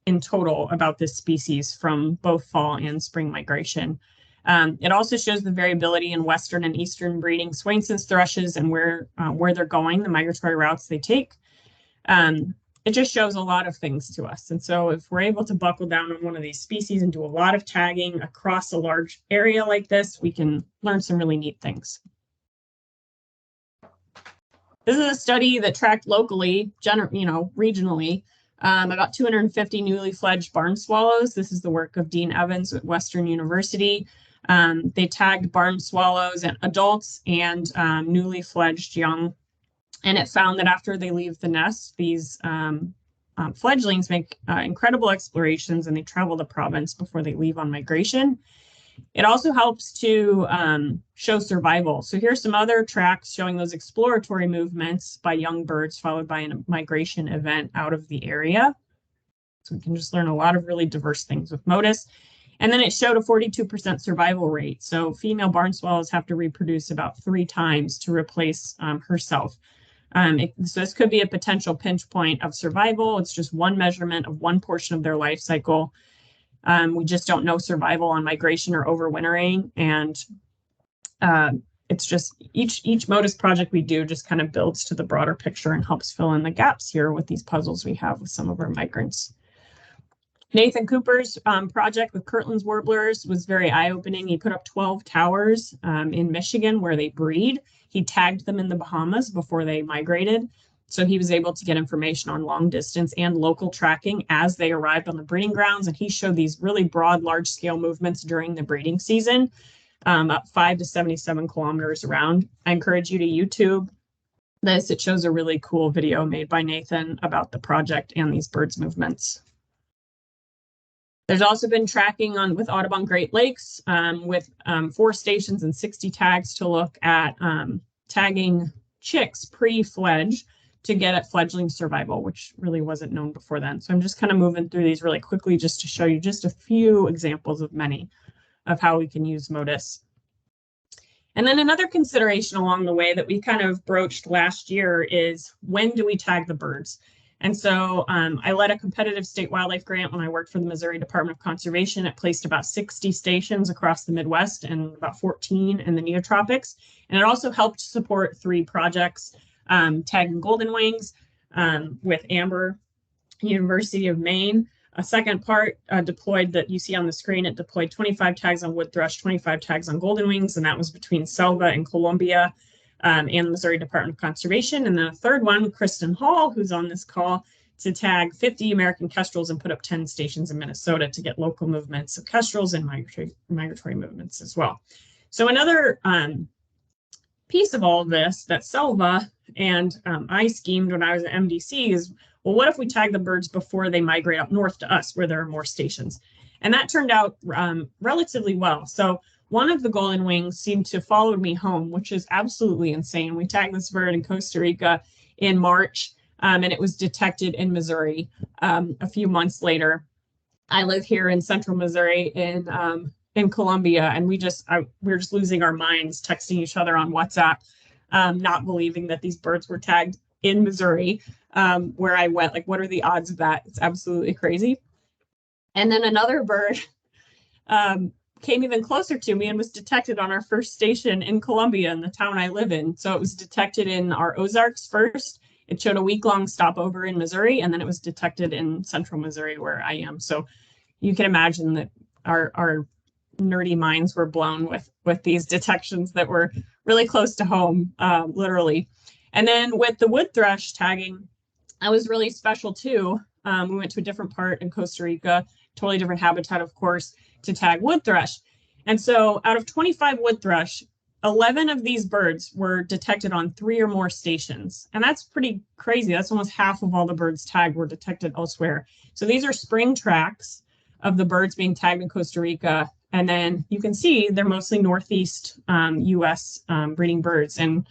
in total about this species from both fall and spring migration. It also shows the variability in Western and Eastern breeding Swainson's thrushes and where they're going, the migratory routes they take. It just shows a lot of things to us. And so if we're able to buckle down on one of these species and do a lot of tagging across a large area like this, we can learn some really neat things. This is a study that tracked locally, regionally, about 250 newly fledged barn swallows. This is the work of Dean Evans at Western University. They tagged barn swallows and adults and newly fledged young. And it found that after they leave the nest, these fledglings make incredible explorations and they travel the province before they leave on migration. It also helps to show survival. So here's some other tracks showing those exploratory movements by young birds followed by a migration event out of the area. So we can just learn a lot of really diverse things with Motus. And then it showed a 42% survival rate. So female barn swallows have to reproduce about 3 times to replace herself. So this could be a potential pinch point of survival. It's just one measurement of one portion of their life cycle. We just don't know survival on migration or overwintering. And it's just each Motus project we do just kind of builds to the broader picture and helps fill in the gaps here with these puzzles we have with some of our migrants. Nathan Cooper's project with Kirtland's warblers was very eye-opening. He put up 12 towers in Michigan where they breed. He tagged them in the Bahamas before they migrated. So he was able to get information on long distance and local tracking as they arrived on the breeding grounds. And he showed these really broad, large scale movements during the breeding season, up 5 to 77 kilometers around. I encourage you to YouTube this. It shows a really cool video made by Nathan about the project and these birds' movements. There's also been tracking with Audubon Great Lakes with 4 stations and 60 tags to look at tagging chicks pre-fledge to get at fledgling survival, which really wasn't known before then. So I'm just kind of moving through these really quickly just to show you just a few examples of many of how we can use Motus. And then another consideration along the way that we kind of broached last year is when do we tag the birds? And so I led a competitive state wildlife grant when I worked for the Missouri Department of Conservation. It placed about 60 stations across the Midwest and about 14 in the neotropics. And it also helped support 3 projects, tagging golden wings with Amber, University of Maine. A second part deployed that you see on the screen, it deployed 25 tags on wood thrush, 25 tags on golden wings, and that was between Selva and Columbia. And the Missouri Department of Conservation. And then a third one, Kristen Hall, who's on this call, to tag 50 American kestrels and put up 10 stations in Minnesota to get local movements of kestrels and migratory movements as well. So another piece of all of this that Selva and I schemed when I was at MDC is, well, what if we tag the birds before they migrate up north to us where there are more stations? And that turned out relatively well. So one of the golden wings seemed to follow me home, which is absolutely insane. We tagged this bird in Costa Rica in March, and it was detected in Missouri a few months later. I live here in central Missouri in in Colombia, and we were just losing our minds, texting each other on WhatsApp, not believing that these birds were tagged in Missouri, where I went, like, what are the odds of that? It's absolutely crazy. And then another bird came even closer to me and was detected on our first station in Colombia, in the town I live in. So it was detected in our Ozarks first. It showed a week-long stopover in Missouri, and then it was detected in central Missouri, where I am. So you can imagine that our nerdy minds were blown with these detections that were really close to home, literally. And then with the wood thrush tagging, that was really special too. We went to a different part in Costa Rica, totally different habitat, of course, to tag wood thrush. And so out of 25 wood thrush, 11 of these birds were detected on 3 or more stations. And that's pretty crazy. That's almost half of all the birds tagged were detected elsewhere. So these are spring tracks of the birds being tagged in Costa Rica. And then you can see they're mostly Northeast US breeding birds. And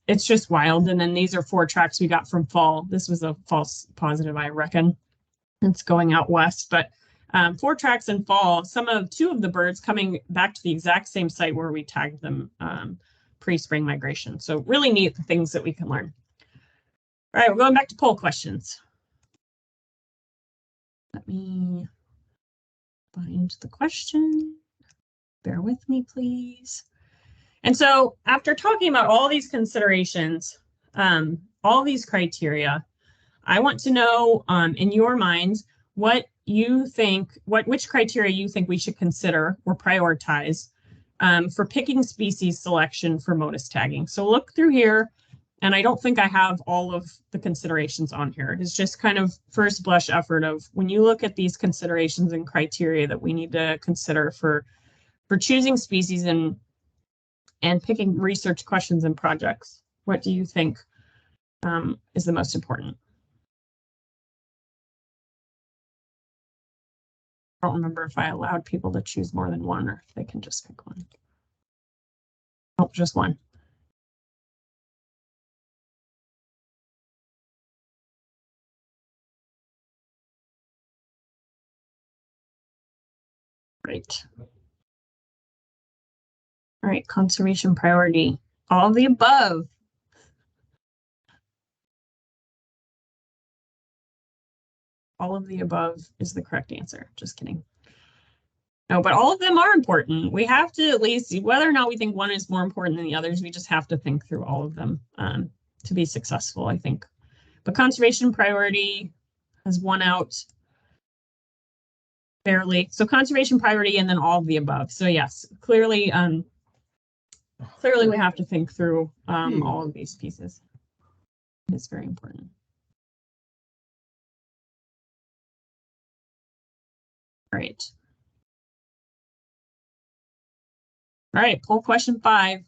it's just wild. And then these are 4 tracks we got from fall. This was a false positive, I reckon. It's going out west, but 4 tracks in fall, 2 of the birds coming back to the exact same site where we tagged them pre-spring migration. So really neat, the things that we can learn. All right, we're going back to poll questions. Let me find the question. Bear with me, please. And so after talking about all these considerations, all these criteria, I want to know in your minds what you think, which criteria you think we should consider or prioritize for picking species selection for Motus tagging. So look through here, and I don't think I have all of the considerations on here. It's just kind of first blush effort of when you look at these considerations and criteria that we need to consider for choosing species and picking research questions and projects. What do you think is the most important? I don't remember if I allowed people to choose more than one or if they can just pick one. Oh, just one. Great. All right, conservation priority. All of the above. All of the above is the correct answer. Just kidding. No, but all of them are important. We have to at least, whether or not we think one is more important than the others, we just have to think through all of them to be successful, I think. But conservation priority has won out barely. So conservation priority and then all of the above. So yes, clearly we have to think through all of these pieces. It's very important. All right. All right, poll question 5.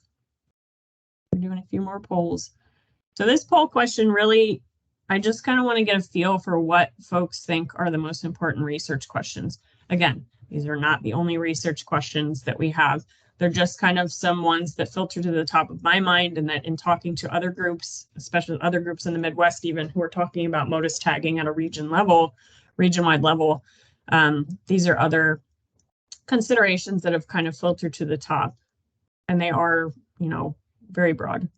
We're doing a few more polls. So this poll question really, I just kind of want to get a feel for what folks think are the most important research questions. Again, these are not the only research questions that we have. They're just kind of some ones that filter to the top of my mind, and that in talking to other groups, especially other groups in the Midwest even, who are talking about Motus tagging at a region-wide level, these are other considerations that have kind of filtered to the top, and they are, very broad.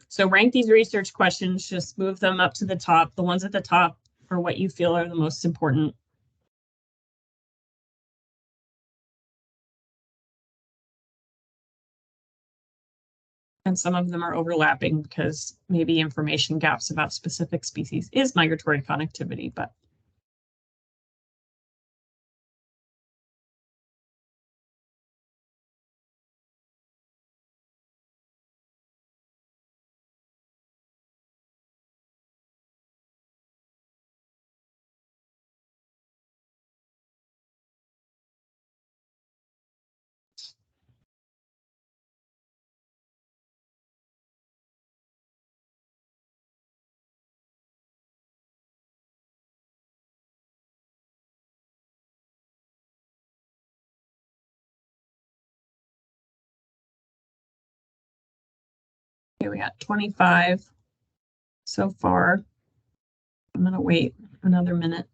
So rank these research questions, just move them up to the top. The ones at the top are what you feel are the most important. And some of them are overlapping because maybe information gaps about specific species is migratory connectivity, but okay, we got 25 so far. I'm going to wait another minute.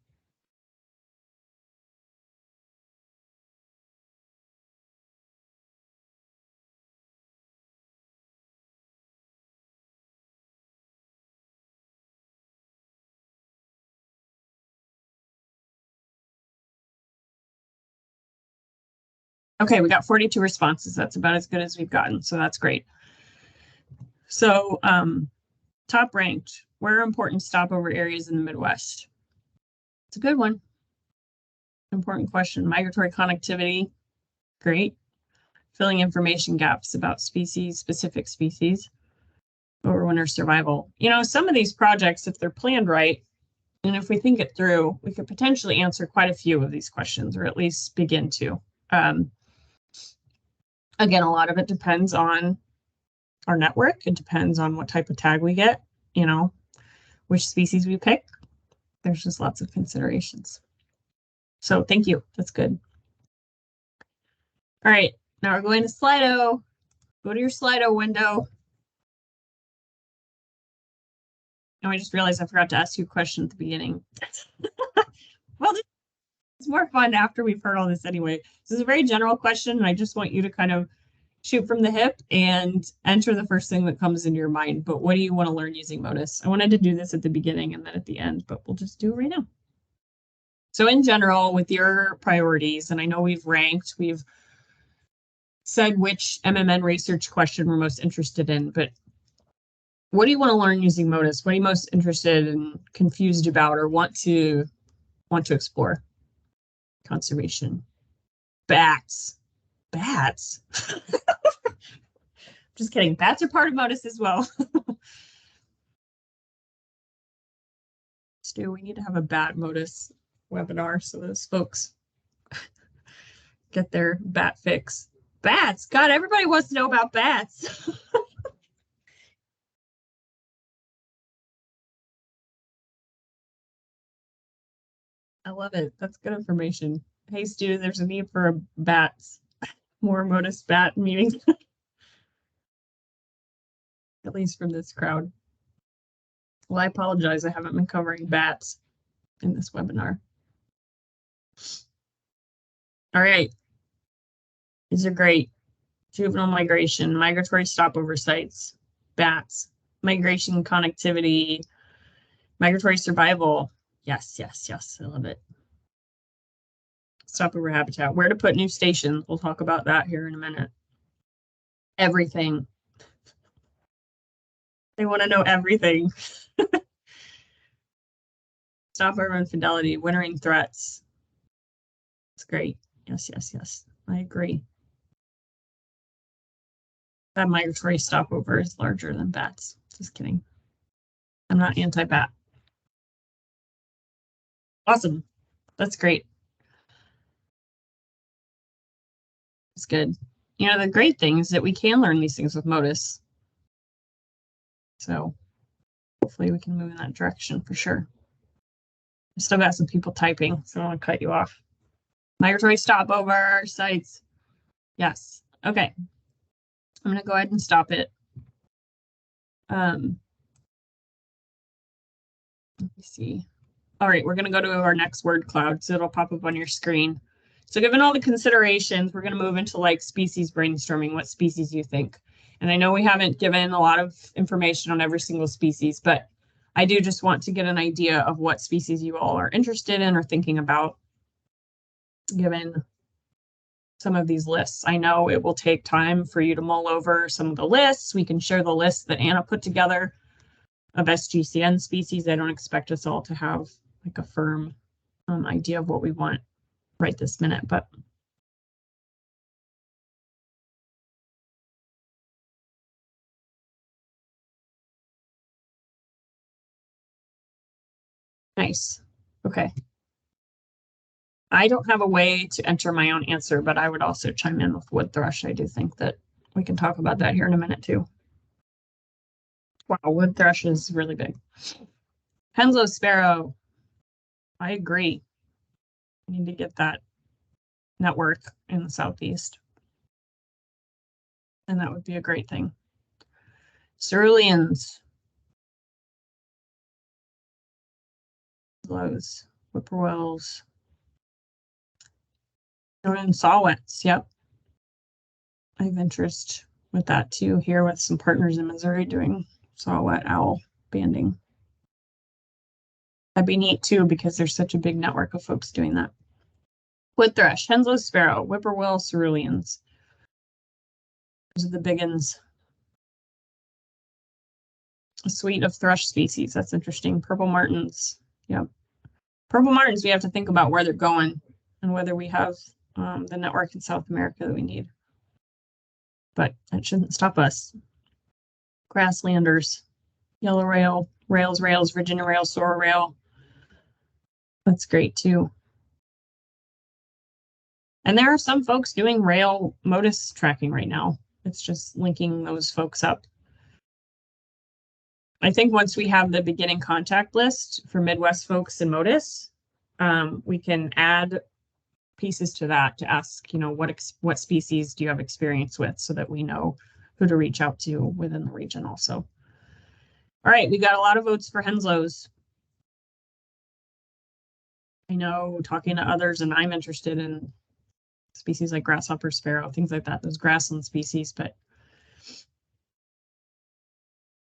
Okay, we got 42 responses. That's about as good as we've gotten, so that's great. So top ranked, where are important stopover areas in the Midwest? It's a good one. Important question. Migratory connectivity, great. Filling information gaps about species, specific species, overwinter survival. You know, some of these projects, if they're planned right, and if we think it through, we could potentially answer quite a few of these questions, or at least begin to. Again, a lot of it depends on our network. It depends on what type of tag we get, you know, which species we pick. There's just lots of considerations. So thank you. That's good. All right, now we're going to Slido. Go to your Slido window. And I just realized I forgot to ask you a question at the beginning. Well, it's more fun after we've heard all this anyway. This is a very general question, and I just want you to kind of shoot from the hip and enter the first thing that comes into your mind. But what do you want to learn using Motus? I wanted to do this at the beginning and then at the end, but we'll just do it right now. So in general, with your priorities, and I know we've ranked, we've said which MMN research question we're most interested in, but what do you want to learn using Motus? What are you most interested and confused about or want to explore? Conservation. Bats. Bats. Just kidding. Bats are part of Motus as well. Stu, we need to have a bat Motus webinar so those folks get their bat fix. Bats. God, everybody wants to know about bats. I love it. That's good information. Hey, Stu, there's a need for a bats. More Motus bat meetings. At least from this crowd. Well, I apologize. I haven't been covering bats in this webinar. All right. These are great. Juvenile migration, migratory stopover sites, bats, migration connectivity, migratory survival. Yes, yes, yes. I love it. Stopover habitat, where to put new stations. We'll talk about that here in a minute. Everything. They want to know everything. Stopover infidelity, wintering threats. It's great. Yes, yes, yes. I agree. That migratory stopover is larger than bats. Just kidding. I'm not anti-bat. Awesome. That's great. It's good. You know, the great thing is that we can learn these things with Motus. So hopefully we can move in that direction for sure. I still got some people typing, so I don't want to cut you off. Migratory stopover sites. Yes. Okay. I'm going to go ahead and stop it. Let me see. All right, we're going to go to our next word cloud, so it'll pop up on your screen. So given all the considerations, we're going to move into like species brainstorming, what species you think. And I know we haven't given a lot of information on every single species, but I do just want to get an idea of what species you all are interested in or thinking about, given some of these lists. I know it will take time for you to mull over some of the lists. We can share the list that Anna put together of SGCN species. I don't expect us all to have like a firm idea of what we want right this minute, but nice. Okay. I don't have a way to enter my own answer, but I would also chime in with wood thrush. I do think that we can talk about that here in a minute too. Wow, wood thrush is really big. Henslow sparrow. I agree. We need to get that network in the Southeast. And that would be a great thing. Ceruleans. Lows, whippoorwills. And saw-whets, yep. I have interest with that too, here with some partners in Missouri doing saw-whet owl banding. That'd be neat too, because there's such a big network of folks doing that. wood thrush, Henslow's sparrow, whippoorwill, ceruleans. Those are the big ones. A suite of thrush species. That's interesting. Purple martins. Yep. Purple martins, we have to think about where they're going and whether we have the network in South America that we need. But that shouldn't stop us. Grasslanders, yellow rail, rails, Virginia rail, sorrel rail. That's great too. And there are some folks doing rail Motus tracking right now. It's just linking those folks up. I think once we have the beginning contact list for Midwest folks in Motus, we can add pieces to that to ask, you know, what species do you have experience with, so that we know who to reach out to within the region also. All right, we got a lot of votes for Henslow's. I know, talking to others, and I'm interested in species like grasshopper sparrow, things like that, those grassland species, but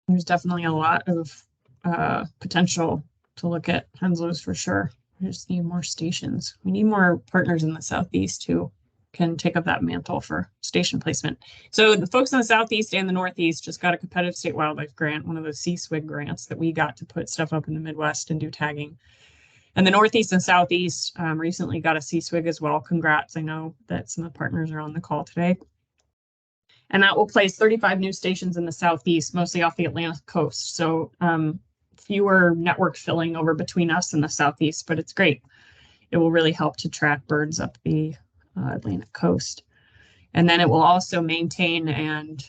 there's definitely a lot of potential to look at Henslow's for sure. We just need more stations. We need more partners in the Southeast who can take up that mantle for station placement. So the folks in the Southeast and the Northeast just got a competitive state wildlife grant, one of those CSWIG grants that we got to put stuff up in the Midwest and do tagging. And the Northeast and Southeast recently got a CSWIG as well. Congrats. I know that some of the partners are on the call today. And that will place 35 new stations in the Southeast, mostly off the Atlantic coast. So fewer network filling over between us and the Southeast, but it's great. It will really help to track birds up the Atlantic coast. And then it will also maintain and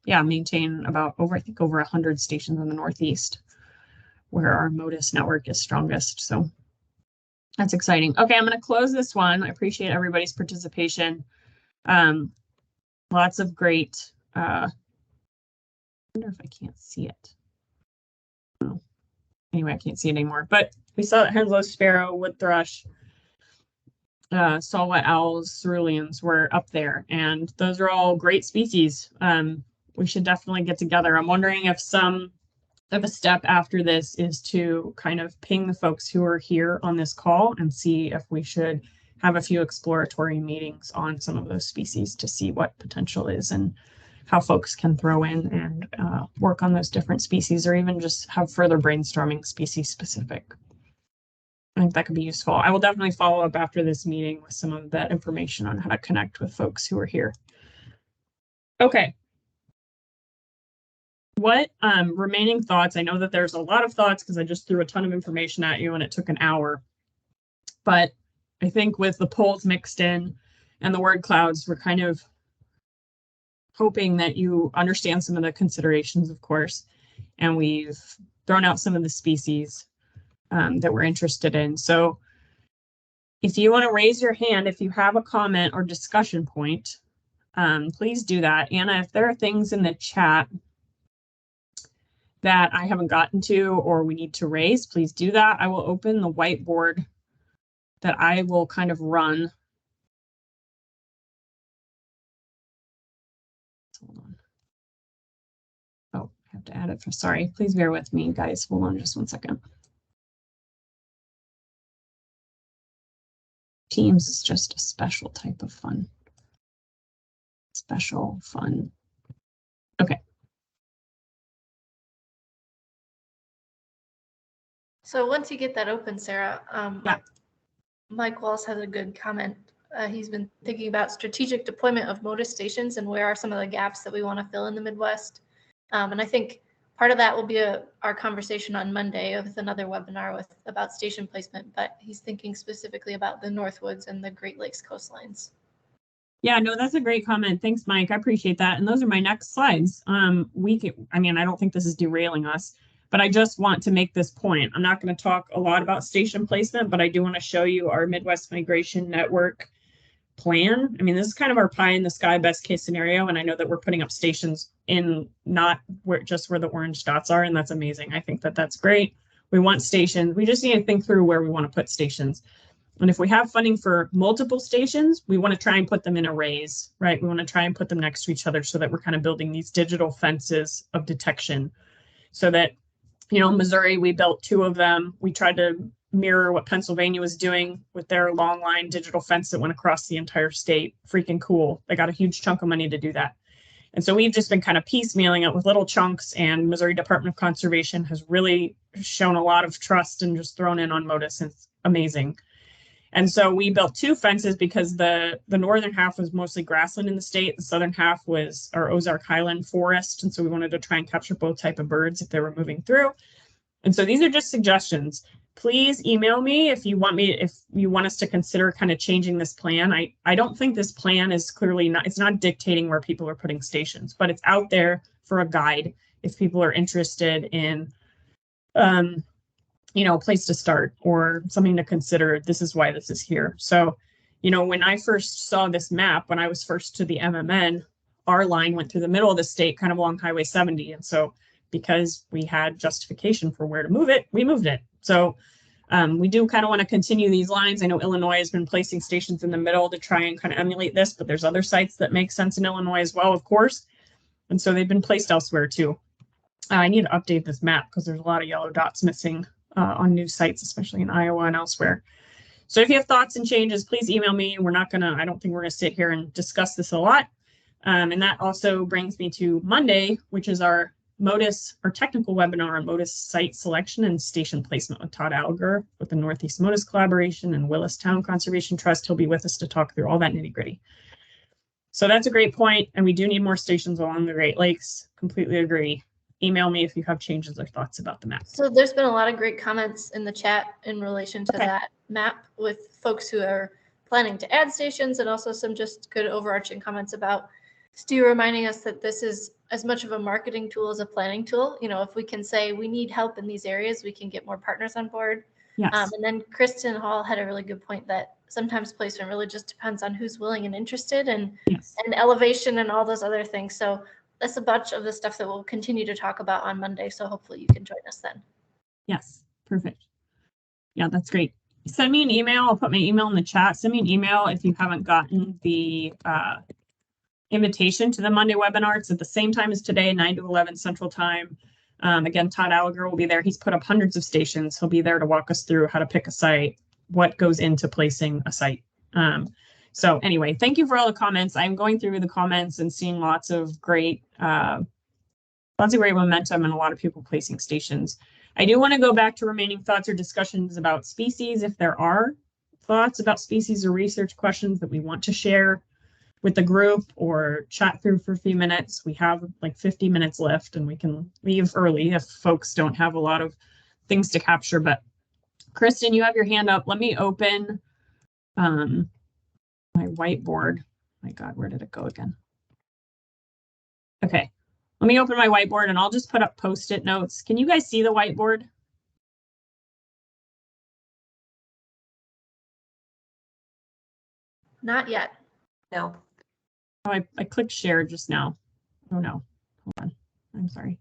maintain about over 100 stations in the Northeast where our Motus network is strongest. So that's exciting. Okay, I'm going to close this one. I appreciate everybody's participation. Lots of great, I wonder if I can't see it. Oh. Anyway, I can't see it anymore, but we saw that Henslow's sparrow, wood thrush, saw-whet owls, ceruleans were up there, and those are all great species. We should definitely get together. I'm wondering if some of a step after this is to kind of ping the folks who are here on this call and see if we should have a few exploratory meetings on some of those species to see what potential is and how folks can throw in and work on those different species, or even just have further brainstorming species specific. I think that could be useful. I will definitely follow up after this meeting with some of that information on how to connect with folks who are here. Okay. What remaining thoughts? I know that there's a lot of thoughts because I just threw a ton of information at you and it took an hour. But I think with the polls mixed in and the word clouds, we're kind of hoping that you understand some of the considerations, of course, and we've thrown out some of the species that we're interested in. So if you want to raise your hand, if you have a comment or discussion point, please do that. Anna, if there are things in the chat that I haven't gotten to or we need to raise, please do that. I will open the whiteboard that I will kind of run. Hold on. Oh, I have to add it for, sorry. Please bear with me, guys. Hold on just 1 second. Teams is just a special type of fun. Special fun. Okay. So once you get that open, Sarah, Yeah. Mike Wallace has a good comment. He's been thinking about strategic deployment of Motus stations and where are some of the gaps that we want to fill in the Midwest. And I think part of that will be our conversation on Monday with another webinar about station placement, but he's thinking specifically about the Northwoods and the Great Lakes coastlines. Yeah, no, that's a great comment. Thanks, Mike. I appreciate that. And those are my next slides. I don't think this is derailing us, but I just want to make this point. I'm not going to talk a lot about station placement, but I do want to show you our Midwest Migration Network plan. I mean, this is kind of our pie in the sky best case scenario. And I know that we're putting up stations in not just where the orange dots are. And that's amazing. I think that that's great. We want stations. We just need to think through where we want to put stations. And if we have funding for multiple stations, we want to try and put them in arrays, right? We want to try and put them next to each other so that we're kind of building these digital fences of detection so that, you know, Missouri, we built 2 of them. We tried to mirror what Pennsylvania was doing with their long line digital fence that went across the entire state. Freaking cool. They got a huge chunk of money to do that. And so we've just been kind of piecemealing it with little chunks, and Missouri Department of Conservation has really shown a lot of trust and just thrown in on Motus. It's amazing. And so we built 2 fences because the northern half was mostly grassland in the state. The southern half was our Ozark Highland forest. And so we wanted to try and capture both type of birds if they were moving through. And so these are just suggestions. Please email me if you want us to consider kind of changing this plan. I don't think this plan is it's not dictating where people are putting stations, but it's out there for a guide if people are interested in a place to start or something to consider. This is why this is here. So, when I first saw this map, when I was first to the MMN, our line went through the middle of the state, kind of along Highway 70. And so because we had justification for where to move it, we moved it. So we do kind of want to continue these lines. I know Illinois has been placing stations in the middle to try and kind of emulate this, but there's other sites that make sense in Illinois as well, of course. And so they've been placed elsewhere too. I need to update this map because there's a lot of yellow dots missing on new sites, especially in Iowa and elsewhere. So if you have thoughts and changes, please email me. I don't think we're gonna sit here and discuss this a lot. And that also brings me to Monday, which is our technical webinar on Motus site selection and station placement with Todd Alger with the Northeast Motus Collaboration and Willistown Conservation Trust. He'll be with us to talk through all that nitty gritty. So that's a great point, and we do need more stations along the Great Lakes. Completely agree. Email me if you have changes or thoughts about the map. So there's been a lot of great comments in the chat in relation to that map with folks who are planning to add stations, and also some just good overarching comments about Stu reminding us that this is as much of a marketing tool as a planning tool. If we can say we need help in these areas, we can get more partners on board. Yes. And then Kristen Hall had a really good point that sometimes placement really just depends on who's willing and interested, and elevation and all those other things. So that's a bunch of the stuff that we'll continue to talk about on Monday. So hopefully you can join us then. Yes, perfect. Yeah, that's great. Send me an email. I'll put my email in the chat. Send me an email if you haven't gotten the invitation to the Monday webinar. It's at the same time as today, 9 to 11 Central Time. Again, Todd Alger will be there. He's put up hundreds of stations. He'll be there to walk us through how to pick a site, what goes into placing a site. So anyway, thank you for all the comments. I'm going through the comments and seeing lots of great momentum and a lot of people placing stations. I do want to go back to remaining thoughts or discussions about species. If there are thoughts about species or research questions that we want to share with the group or chat through for a few minutes, we have like 50 minutes left and we can leave early if folks don't have a lot of things to capture. But Kristen, you have your hand up. Let me open my whiteboard. My God, where did it go again? Okay, let me open my whiteboard and I'll just put up Post-it notes. Can you guys see the whiteboard? Not yet. No. Oh, I clicked share just now. Oh no, hold on. I'm sorry.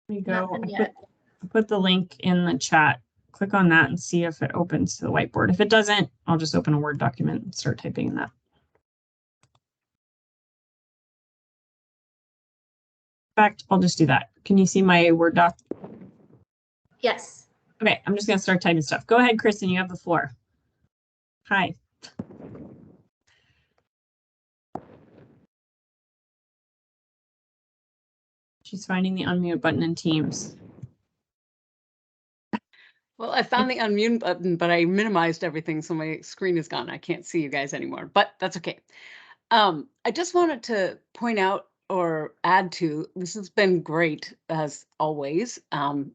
Let me go. I put the link in the chat. Click on that and see if it opens to the whiteboard. If it doesn't, I'll just open a Word document and start typing in that. In fact, I'll just do that. Can you see my Word doc? Yes. Okay, I'm just going to start typing stuff. Go ahead, Kristen, you have the floor. Hi. She's finding the unmute button in Teams. Well, I found the unmute button, but I minimized everything, so my screen is gone. I can't see you guys anymore, but that's okay. I just wanted to point out or add to, this has been great as always.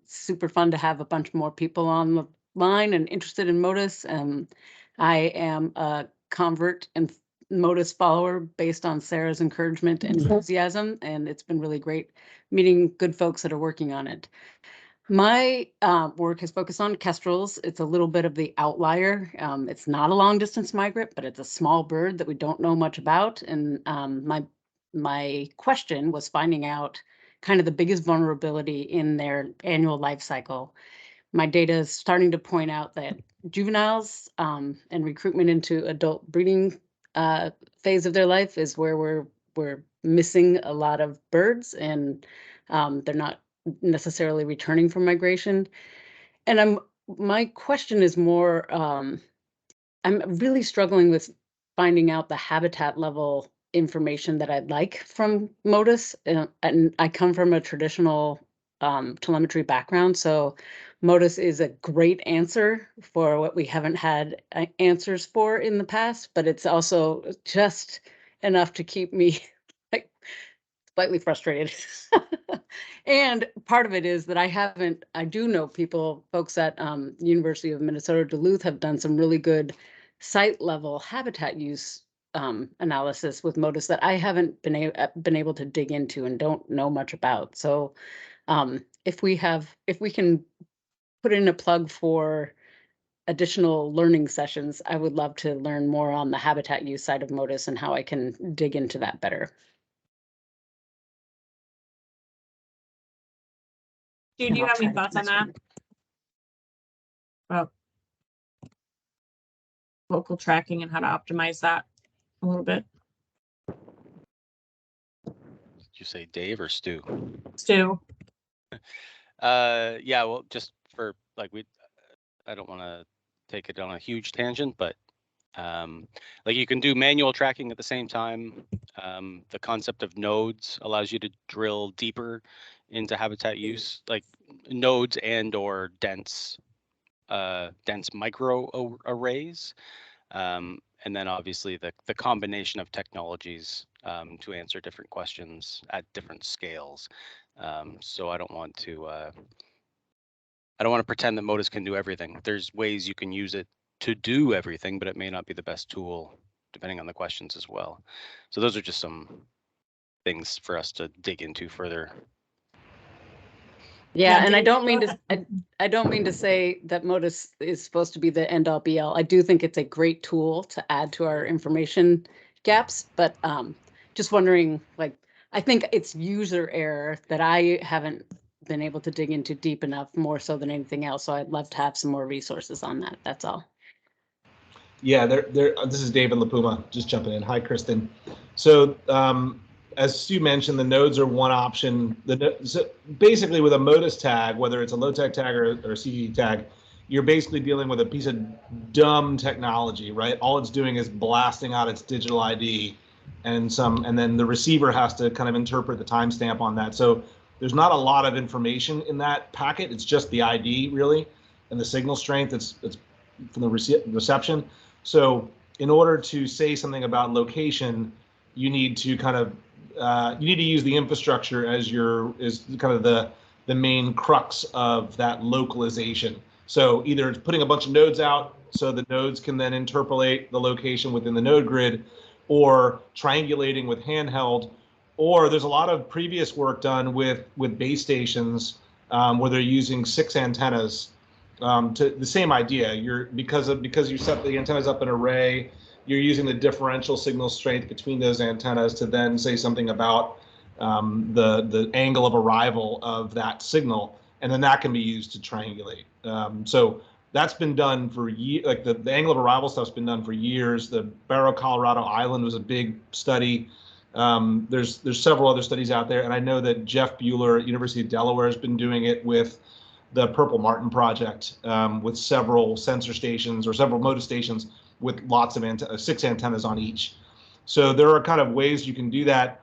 Super fun to have a bunch more people on the line and interested in Motus. I am a convert and Motus follower based on Sarah's encouragement and enthusiasm, and it's been really great meeting good folks that are working on it. My work has focused on kestrels. It's a little bit of the outlier. It's not a long distance migrant, but it's a small bird that we don't know much about. And my question was finding out kind of the biggest vulnerability in their annual life cycle. My data is starting to point out that juveniles and recruitment into adult breeding phase of their life is where we're missing a lot of birds, and they're not necessarily returning from migration. And my question is more, I'm really struggling with finding out the habitat level information that I'd like from Motus. And I come from a traditional telemetry background, so Motus is a great answer for what we haven't had answers for in the past, but it's also just enough to keep me like slightly frustrated. And part of it is that I do know folks at University of Minnesota Duluth have done some really good site level habitat use analysis with Motus that I haven't been able to dig into and don't know much about. So if we can put in a plug for additional learning sessions, I would love to learn more on the habitat use side of Motus and how I can dig into that better. Do you have any thoughts on that? About local tracking and how to optimize that a little bit? Did you say Dave or Stu? Stu. Yeah, well, just for like I don't want to take it on a huge tangent, but like you can do manual tracking at the same time. The concept of nodes allows you to drill deeper into habitat use, like nodes and or dense micro arrays. And then obviously the combination of technologies to answer different questions at different scales. So I don't want to pretend that Motus can do everything. There's ways you can use it to do everything, but it may not be the best tool depending on the questions as well. So those are just some things for us to dig into further. Yeah, and I don't mean to say that Motus is supposed to be the end all be all. I do think it's a great tool to add to our information gaps, but just wondering, like, I think it's user error that I haven't been able to dig into deep enough, more so than anything else. So I'd love to have some more resources on that. That's all. Yeah, this is David LaPuma, just jumping in. Hi, Kristen. So as Stu mentioned, the nodes are one option. So basically, with a Motus tag, whether it's a low-tech tag or a CDD tag, you're basically dealing with a piece of dumb technology, right? All it's doing is blasting out its digital ID, and then the receiver has to kind of interpret the timestamp on that. So there's not a lot of information in that packet. It's just the ID, really, and the signal strength. It's from the reception. So in order to say something about location, you need to kind of use the infrastructure as kind of the main crux of that localization. So either it's putting a bunch of nodes out so the nodes can then interpolate the location within the node grid, or triangulating with handheld, or there's a lot of previous work done with base stations where they're using 6 antennas. To the same idea, because you set the antennas up in an array, you're using the differential signal strength between those antennas to then say something about the angle of arrival of that signal, and then that can be used to triangulate. So that's been done for years. Like the angle of arrival stuff's been done for years. The Barrow, Colorado Island was a big study. There's several other studies out there, and I know that Jeff Bueller at University of Delaware has been doing it with the Purple Martin project, with several sensor stations or several Motus stations with lots of 6 antennas on each. So there are kind of ways you can do that.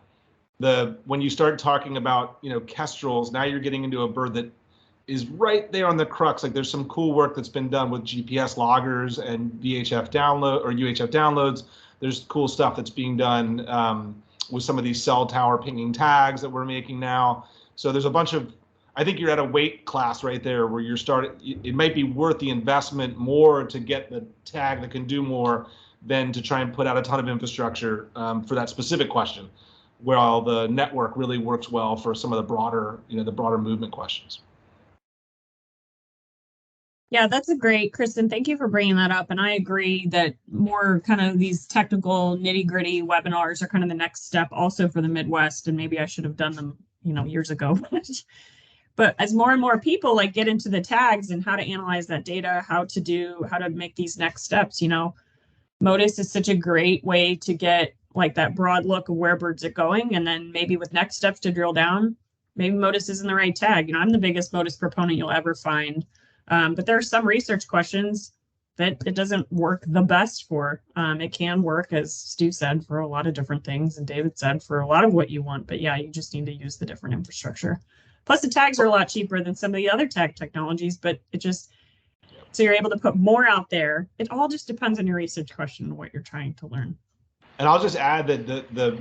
When you start talking about kestrels, now you're getting into a bird that is right there on the crux. Like there's some cool work that's been done with GPS loggers and VHF download or UHF downloads. There's cool stuff that's being done with some of these cell tower pinging tags that we're making now. So there's a bunch of, I think you're at a weight class right there where you're starting. It might be worth the investment more to get the tag that can do more than to try and put out a ton of infrastructure for that specific question, while the network really works well for some of the broader movement questions. Yeah, that's a great, Kristen, thank you for bringing that up. And I agree that more kind of these technical nitty gritty webinars are kind of the next step also for the Midwest. And maybe I should have done them, years ago. But as more and more people get into the tags and how to analyze that data, how to make these next steps, Motus is such a great way to get that broad look of where birds are going. And then maybe with next steps to drill down maybe Motus isn't the right tag. You know, I'm the biggest Motus proponent you'll ever find. But there are some research questions that it doesn't work the best for. It can work, as Stu said, for a lot of different things, and David said, for a lot of what you want. But yeah, you just need to use the different infrastructure. Plus, the tags are a lot cheaper than some of the other tag technologies, but it just, so you're able to put more out there. It all just depends on your research question and what you're trying to learn. And I'll just add that the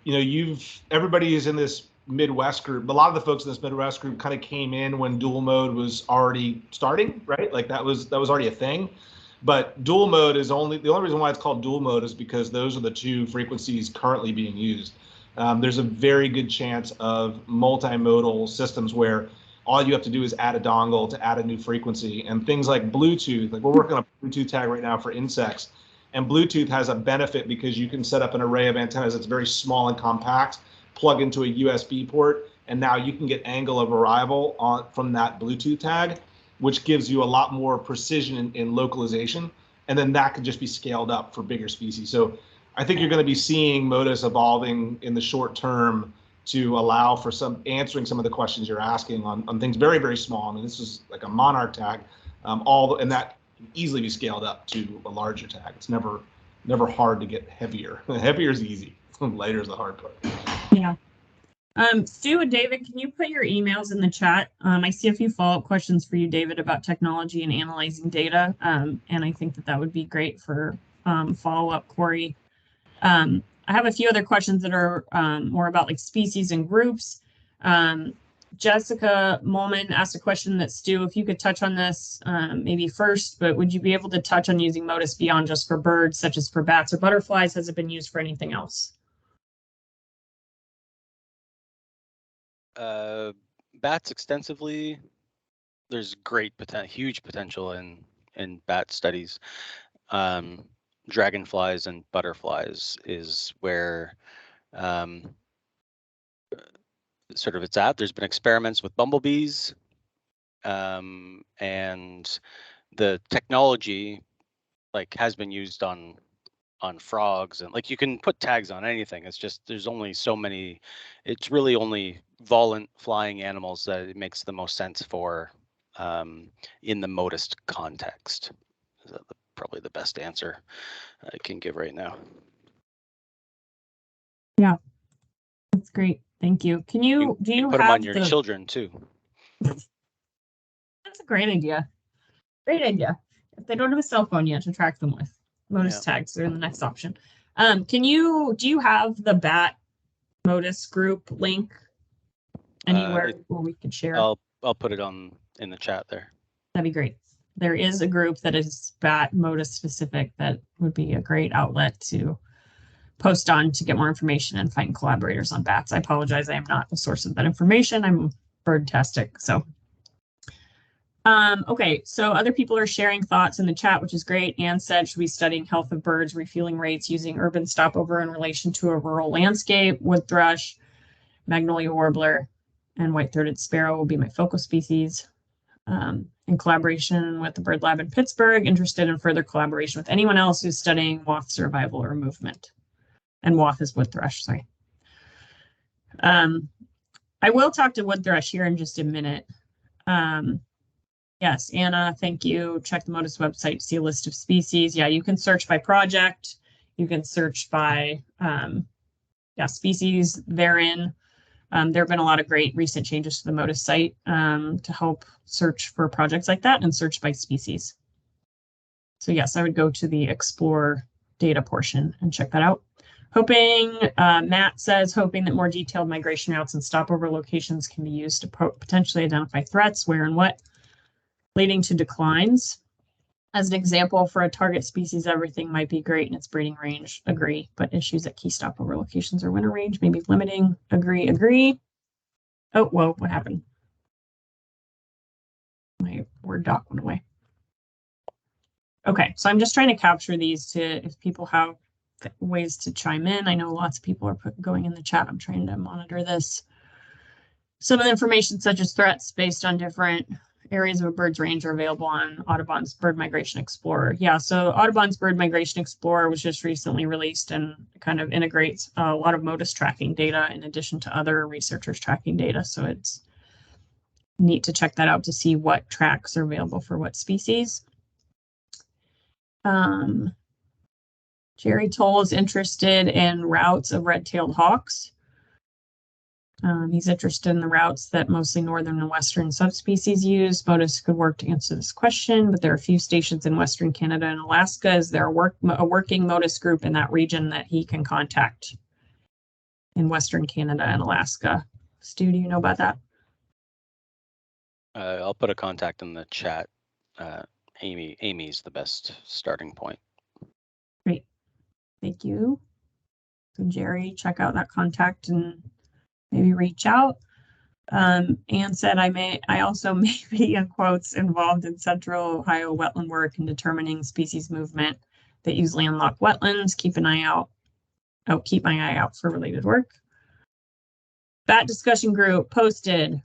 you know, everybody is in this Midwest group. A lot of the folks in this Midwest group kind of came in when dual mode was already starting, right? Like that was already a thing. But dual mode is the only reason why it's called dual mode is because those are the two frequencies currently being used. There's a very good chance of multimodal systems where all you have to do is add a dongle to add a new frequency, and things like Bluetooth. Like we're working on a Bluetooth tag right now for insects, and Bluetooth has a benefit because you can set up an array of antennas that's very small and compact, plug into a USB port, and now you can get angle of arrival from that Bluetooth tag, which gives you a lot more precision in localization, and then that could just be scaled up for bigger species. So I think you're going to be seeing Motus evolving in the short term to allow for answering some of the questions you're asking on things very, very small. I mean, this is like a monarch tag, and that can easily be scaled up to a larger tag. It's never hard to get heavier. Heavier is easy. Lighter is the hard part. Yeah. Stu and David, can you put your emails in the chat? I see a few follow-up questions for you, David, about technology and analyzing data. And I think that would be great for follow-up, Corey. I have a few other questions that are more about like species and groups. Jessica Molman asked a question that Stu, if you could touch on this maybe first, but would you be able to touch on using Motus beyond just for birds, such as for bats or butterflies? Has it been used for anything else? Bats extensively. There's great huge potential in bat studies. Dragonflies and butterflies is where sort of it's at. There's been experiments with bumblebees, and the technology like has been used on frogs, and like you can put tags on anything. It's just there's only so many. It's really only volant flying animals that it makes the most sense for in the Motus context. Is that probably the best answer I can give right now. Yeah, that's great. Thank you. Can you do you put have them on your children too? That's a great idea. Great idea. If they don't have a cell phone yet to track them with, Motus tags are in the next option. Do you have the bat Motus group link anywhere where we could share? I'll put it in the chat there. That'd be great. There is a group that is bat Motus specific that would be a great outlet to post on to get more information and find collaborators on bats. I apologize, I am not the source of that information. I'm birdtastic, so. Okay, so other people are sharing thoughts in the chat, which is great. Anne said, should we be studying health of birds, refueling rates using urban stopover in relation to a rural landscape? Wood thrush, magnolia warbler, and white-throated sparrow will be my focal species. In collaboration with the Bird Lab in Pittsburgh, interested in further collaboration with anyone else who's studying moth survival or movement. And moth is wood thrush, sorry. I will talk to wood thrush here in just a minute. Yes, Anna, thank you. Check the Motus website to see a list of species. Yeah, you can search by project. You can search by species therein. There have been a lot of great recent changes to the Motus site to help search for projects like that and search by species. So yes, I would go to the explore data portion and check that out. Matt says, hoping that more detailed migration routes and stopover locations can be used to potentially identify threats, where and what, leading to declines. As an example, for a target species, everything might be great in its breeding range, agree, but issues at key stopover locations or winter range may be limiting, agree. Oh, whoa, what happened? My Word doc went away. Okay, so I'm just trying to capture these to, if people have ways to chime in. I know lots of people are going in the chat. I'm trying to monitor this. Some of the information such as threats based on different areas of a bird's range are available on Audubon's Bird Migration Explorer. Yeah, so Audubon's Bird Migration Explorer was just recently released and kind of integrates a lot of Motus tracking data in addition to other researchers tracking data. So it's neat to check that out to see what tracks are available for what species. Jerry Toll is interested in routes of red-tailed hawks. He's interested in the routes that mostly northern and western subspecies use. Motus could work to answer this question, but there are a few stations in western Canada and Alaska. Is there a working Motus group in that region that he can contact in western Canada and Alaska? Stu, do you know about that? I'll put a contact in the chat. Amy's the best starting point. Great. Thank you. So Jerry, check out that contact and maybe reach out. Anne said, I also may be, in quotes, involved in central Ohio wetland work and determining species movement that use landlocked wetlands. Keep my eye out for related work. Bat discussion group posted.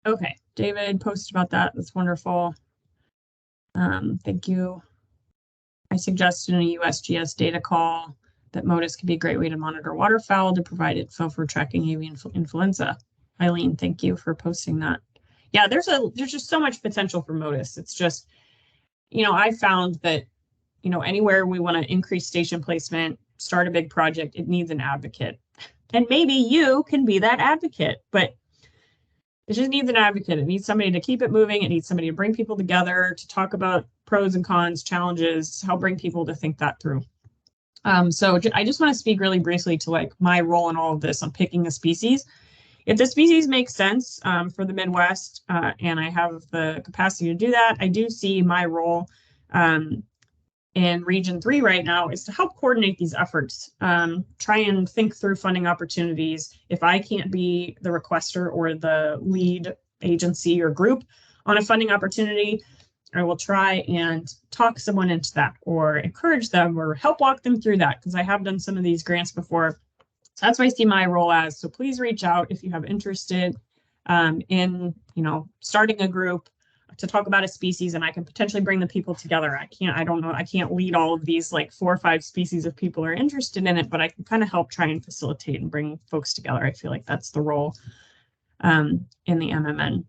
Okay, David posted about that. That's wonderful. Thank you. I suggested in a USGS data call that Motus could be a great way to monitor waterfowl to provide info for tracking avian influenza. Eileen, thank you for posting that. Yeah, there's just so much potential for Motus. It's just, I found that, anywhere we want to increase station placement, start a big project, it needs an advocate. And maybe you can be that advocate, but it just needs an advocate. It needs somebody to keep it moving. It needs somebody to bring people together, to talk about pros and cons, challenges, help bring people to think that through. So I just want to speak really briefly to my role in all of this on picking a species. If the species makes sense for the Midwest and I have the capacity to do that, I do see my role in Region 3 right now is to help coordinate these efforts, try and think through funding opportunities. If I can't be the requester or the lead agency or group on a funding opportunity, I will try and talk someone into that or encourage them or help walk them through that, because I have done some of these grants before. So that's what I see my role as. So please reach out if you have interested in, starting a group to talk about a species, and I can potentially bring the people together. I can't lead all of these 4 or 5 species if people are interested in it, but I can kind of help try and facilitate and bring folks together. I feel like that's the role in the MMN.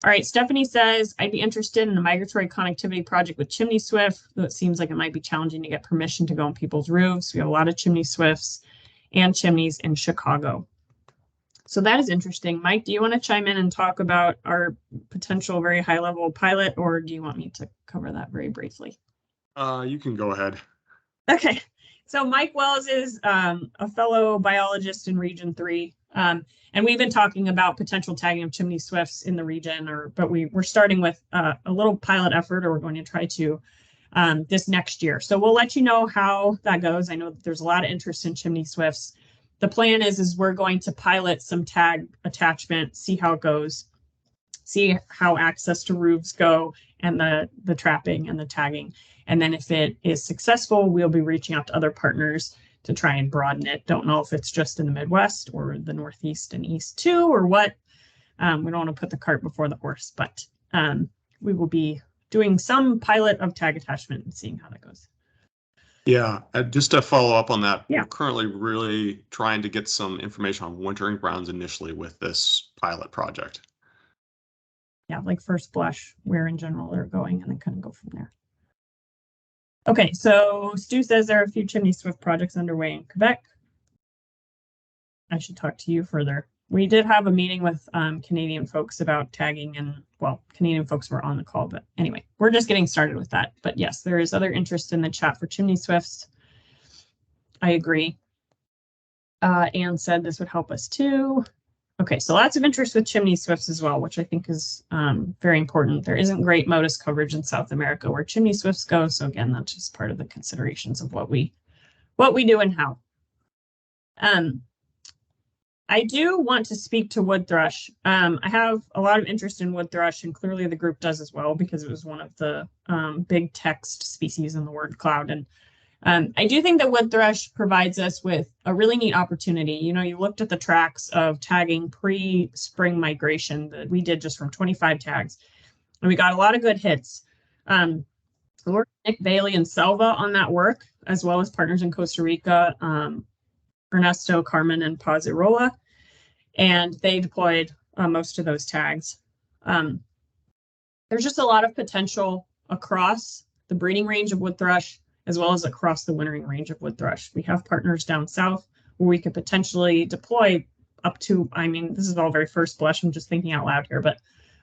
All right, Stephanie says, I'd be interested in a migratory connectivity project with chimney swift, though it seems like it might be challenging to get permission to go on people's roofs. We have a lot of chimney swifts and chimneys in Chicago. So that is interesting. Mike, do you want to chime in and talk about our potential very high level pilot, or do you want me to cover that very briefly? You can go ahead. Okay. So Mike Wells is a fellow biologist in Region 3. And we've been talking about potential tagging of chimney swifts in the region, but we're starting with a little pilot effort, or we're going to try to this next year. So we'll let you know how that goes. I know that there's a lot of interest in chimney swifts. The plan is we're going to pilot some tag attachment, see how it goes, see how access to roofs go and the trapping and the tagging. And then if it is successful, we'll be reaching out to other partners to try and broaden it. Don't know if it's just in the Midwest or the Northeast and East too, or what. We don't want to put the cart before the horse, but we will be doing some pilot of tag attachment and seeing how that goes. Yeah, just to follow up on that, Yeah. We're currently really trying to get some information on wintering grounds initially with this pilot project. Yeah, first blush, where in general they're going, and then kind of go from there. Okay, so Stu says there are a few chimney swift projects underway in Quebec. I should talk to you further. We did have a meeting with Canadian folks about tagging, and Canadian folks were on the call, but anyway, we're just getting started with that. But yes, there is other interest in the chat for chimney swifts. I agree. Anne said this would help us too. Okay, so lots of interest with chimney swifts as well, which I think is very important. There isn't great Motus coverage in South America where chimney swifts go. So again, that's just part of the considerations of what we do and how. I do want to speak to wood thrush. I have a lot of interest in wood thrush, and clearly the group does as well, because it was one of the big text species in the word cloud. And I do think that wood thrush provides us with a really neat opportunity. You know, you looked at the tracks of tagging pre-spring migration that we did just from 25 tags, and we got a lot of good hits. We worked with Nick Bailey and Selva on that work, as well as partners in Costa Rica, Ernesto, Carmen, and Pazirola, and they deployed most of those tags. There's just a lot of potential across the breeding range of wood thrush, as well as across the wintering range of wood thrush. We have partners down south where we could potentially deploy up to, I mean, this is all very first blush, I'm just thinking out loud here, but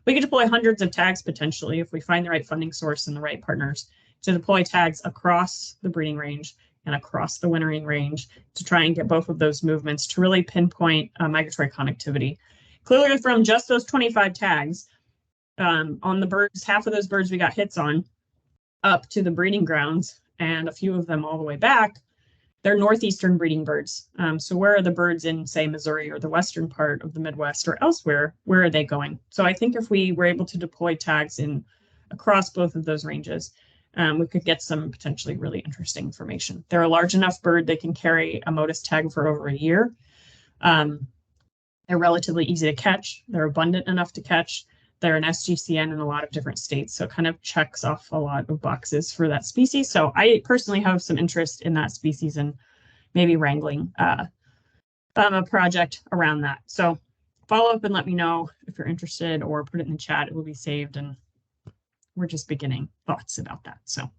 we could deploy hundreds of tags potentially if we find the right funding source and the right partners to deploy tags across the breeding range and across the wintering range to try and get both of those movements to really pinpoint migratory connectivity. Clearly from just those 25 tags, on the birds, half of those birds we got hits on up to the breeding grounds, and a few of them all the way back, they're northeastern breeding birds. So where are the birds in, say, Missouri or the western part of the Midwest or elsewhere? Where are they going? So I think if we were able to deploy tags in across both of those ranges, we could get some potentially really interesting information. They're a large enough bird, they can carry a Motus tag for over a year. They're relatively easy to catch. They're abundant enough to catch. They're an SGCN in a lot of different states, so it kind of checks off a lot of boxes for that species. So I personally have some interest in that species and maybe wrangling a project around that. So follow up and let me know if you're interested, or put it in the chat. It will be saved, and we're just beginning thoughts about that. So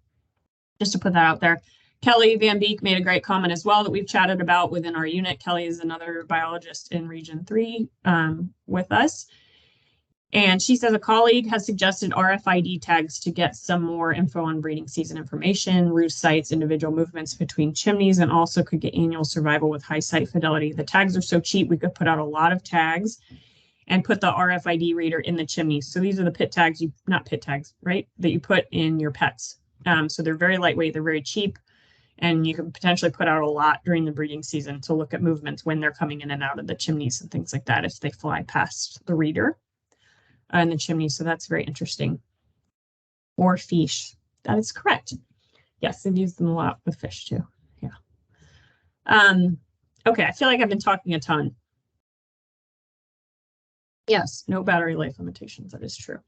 just to put that out there. Kelly Van Beek made a great comment as well that we've chatted about within our unit. Kelly is another biologist in Region 3 with us. And she says a colleague has suggested RFID tags to get some more info on breeding season information, roost sites, individual movements between chimneys, and also could get annual survival with high site fidelity. The tags are so cheap, we could put out a lot of tags and put the RFID reader in the chimneys. So these are the pit tags, not pit tags, right, that you put in your pets. So they're very lightweight, they're very cheap, and you can potentially put out a lot during the breeding season to look at movements when they're coming in and out of the chimneys and things like that if they fly past the reader in the chimney. So that's very interesting. Or fish. That is correct. Yes, I've used them a lot with fish too. Yeah. Okay, I feel like I've been talking a ton. Yes, no battery life limitations. That is true.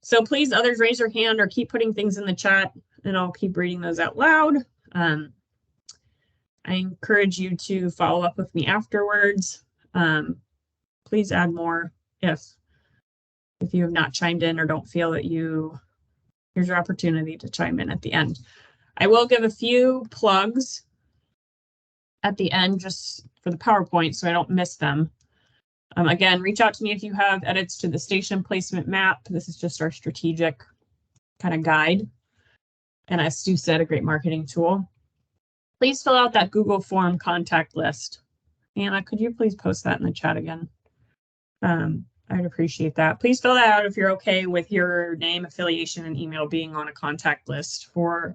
So please, others, raise your hand or keep putting things in the chat, and I'll keep reading those out loud. I encourage you to follow up with me afterwards. Please add more if you have not chimed in or don't feel that here's your opportunity to chime in at the end. I will give a few plugs at the end just for the PowerPoint so I don't miss them. Again, reach out to me if you have edits to the station placement map. This is just our strategic kind of guide. And as Stu said, a great marketing tool. Please fill out that Google form contact list. Anna, could you please post that in the chat again? I'd appreciate that. Please fill that out if you're okay with your name, affiliation, and email being on a contact list for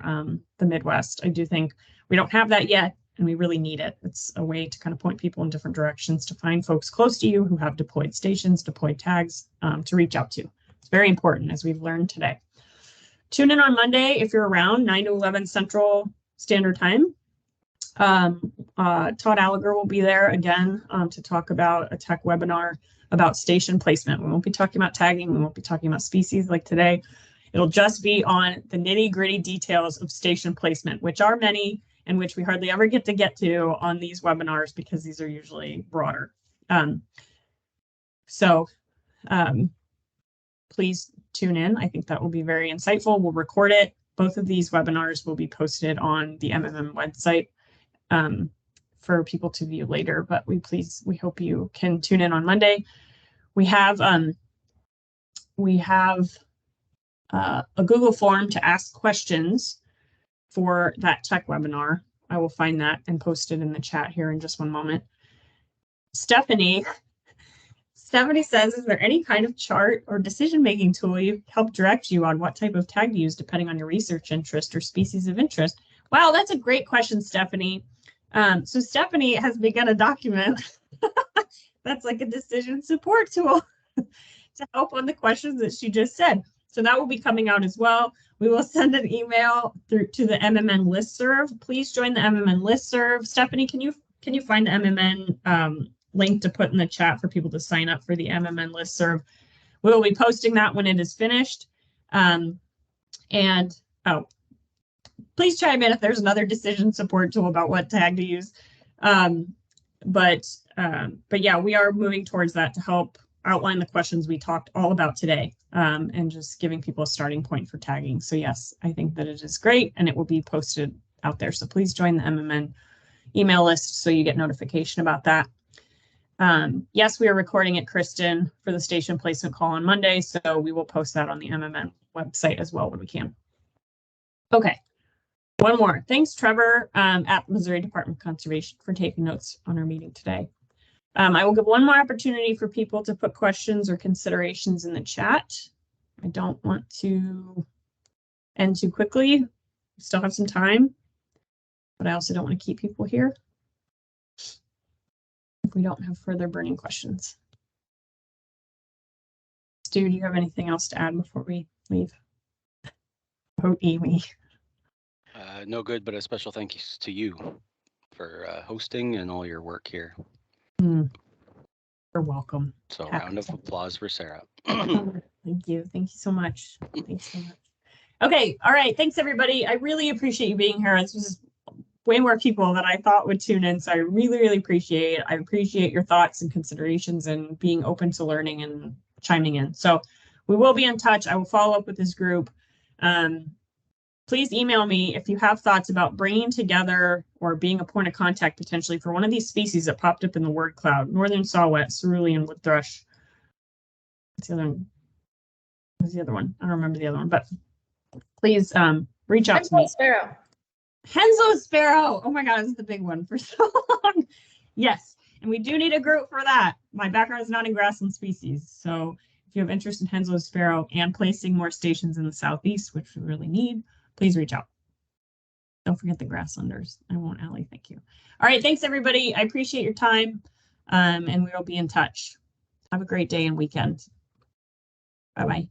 the Midwest. I do think we don't have that yet, and we really need it. It's a way to kind of point people in different directions to find folks close to you who have deployed stations, deployed tags to reach out to. It's very important, as we've learned today. Tune in on Monday if you're around, 9 to 11 Central Standard Time. Todd Allagher will be there again to talk about a tech webinar about station placement. We won't be talking about tagging. We won't be talking about species like today. It'll just be on the nitty-gritty details of station placement, which are many and which we hardly ever get to on these webinars because these are usually broader. Please tune in. I think that will be very insightful. We'll record it. Both of these webinars will be posted on the MMM website for people to view later, but we hope you can tune in on Monday. We have a Google form to ask questions for that tech webinar. I will find that and post it in the chat here in just one moment. Stephanie says, is there any kind of chart or decision-making tool you help direct you on what type of tag to use depending on your research interest or species of interest? Wow, that's a great question, Stephanie. So Stephanie has begun a document that's like a decision support tool to help on the questions that she just said. So that will be coming out as well. We will send an email through to the MMN listserv. Please join the MMN listserv. Stephanie, can you find the MMN link to put in the chat for people to sign up for the MMN listserv? We will be posting that when it is finished. Please chime in if there's another decision support tool about what tag to use. But yeah, we are moving towards that to help outline the questions we talked all about today, and just giving people a starting point for tagging. So yes, I think that it is great, and it will be posted out there. So please join the MMN email list so you get notification about that. Yes, we are recording it, Kristen, for the station placement call on Monday, so we will post that on the MMN website as well when we can. Okay, one more. Thanks, Trevor, at Missouri Department of Conservation, for taking notes on our meeting today. I will give one more opportunity for people to put questions or considerations in the chat. I don't want to end too quickly. We still have some time, but I also don't want to keep people here if we don't have further burning questions. Stu, do you have anything else to add before we leave? Oh, Amy. No good, but a special thank you to you for hosting and all your work here. You're welcome. So Happy round of to. applause for Sarah. Thank you. Thank you so much. Thanks so much. Okay. All right. Thanks, everybody. I really appreciate you being here. This was way more people than I thought would tune in. So I really, really appreciate it. I appreciate your thoughts and considerations and being open to learning and chiming in. So we will be in touch. I will follow up with this group. Please email me if you have thoughts about bringing together or being a point of contact potentially for one of these species that popped up in the word cloud: northern saw-whet, cerulean wood thrush. What's the other one? What's the other one? I don't remember the other one, but please reach out to me. Sparrow. Henslow sparrow. Oh my God, this is the big one for so long. Yes, and we do need a group for that. My background is not in grassland species, so if you have interest in Henslow sparrow and placing more stations in the southeast, which we really need, please reach out. Don't forget the grasslanders. I won't, Allie. Thank you. All right. Thanks, everybody. I appreciate your time, and we will be in touch. Have a great day and weekend. Bye-bye.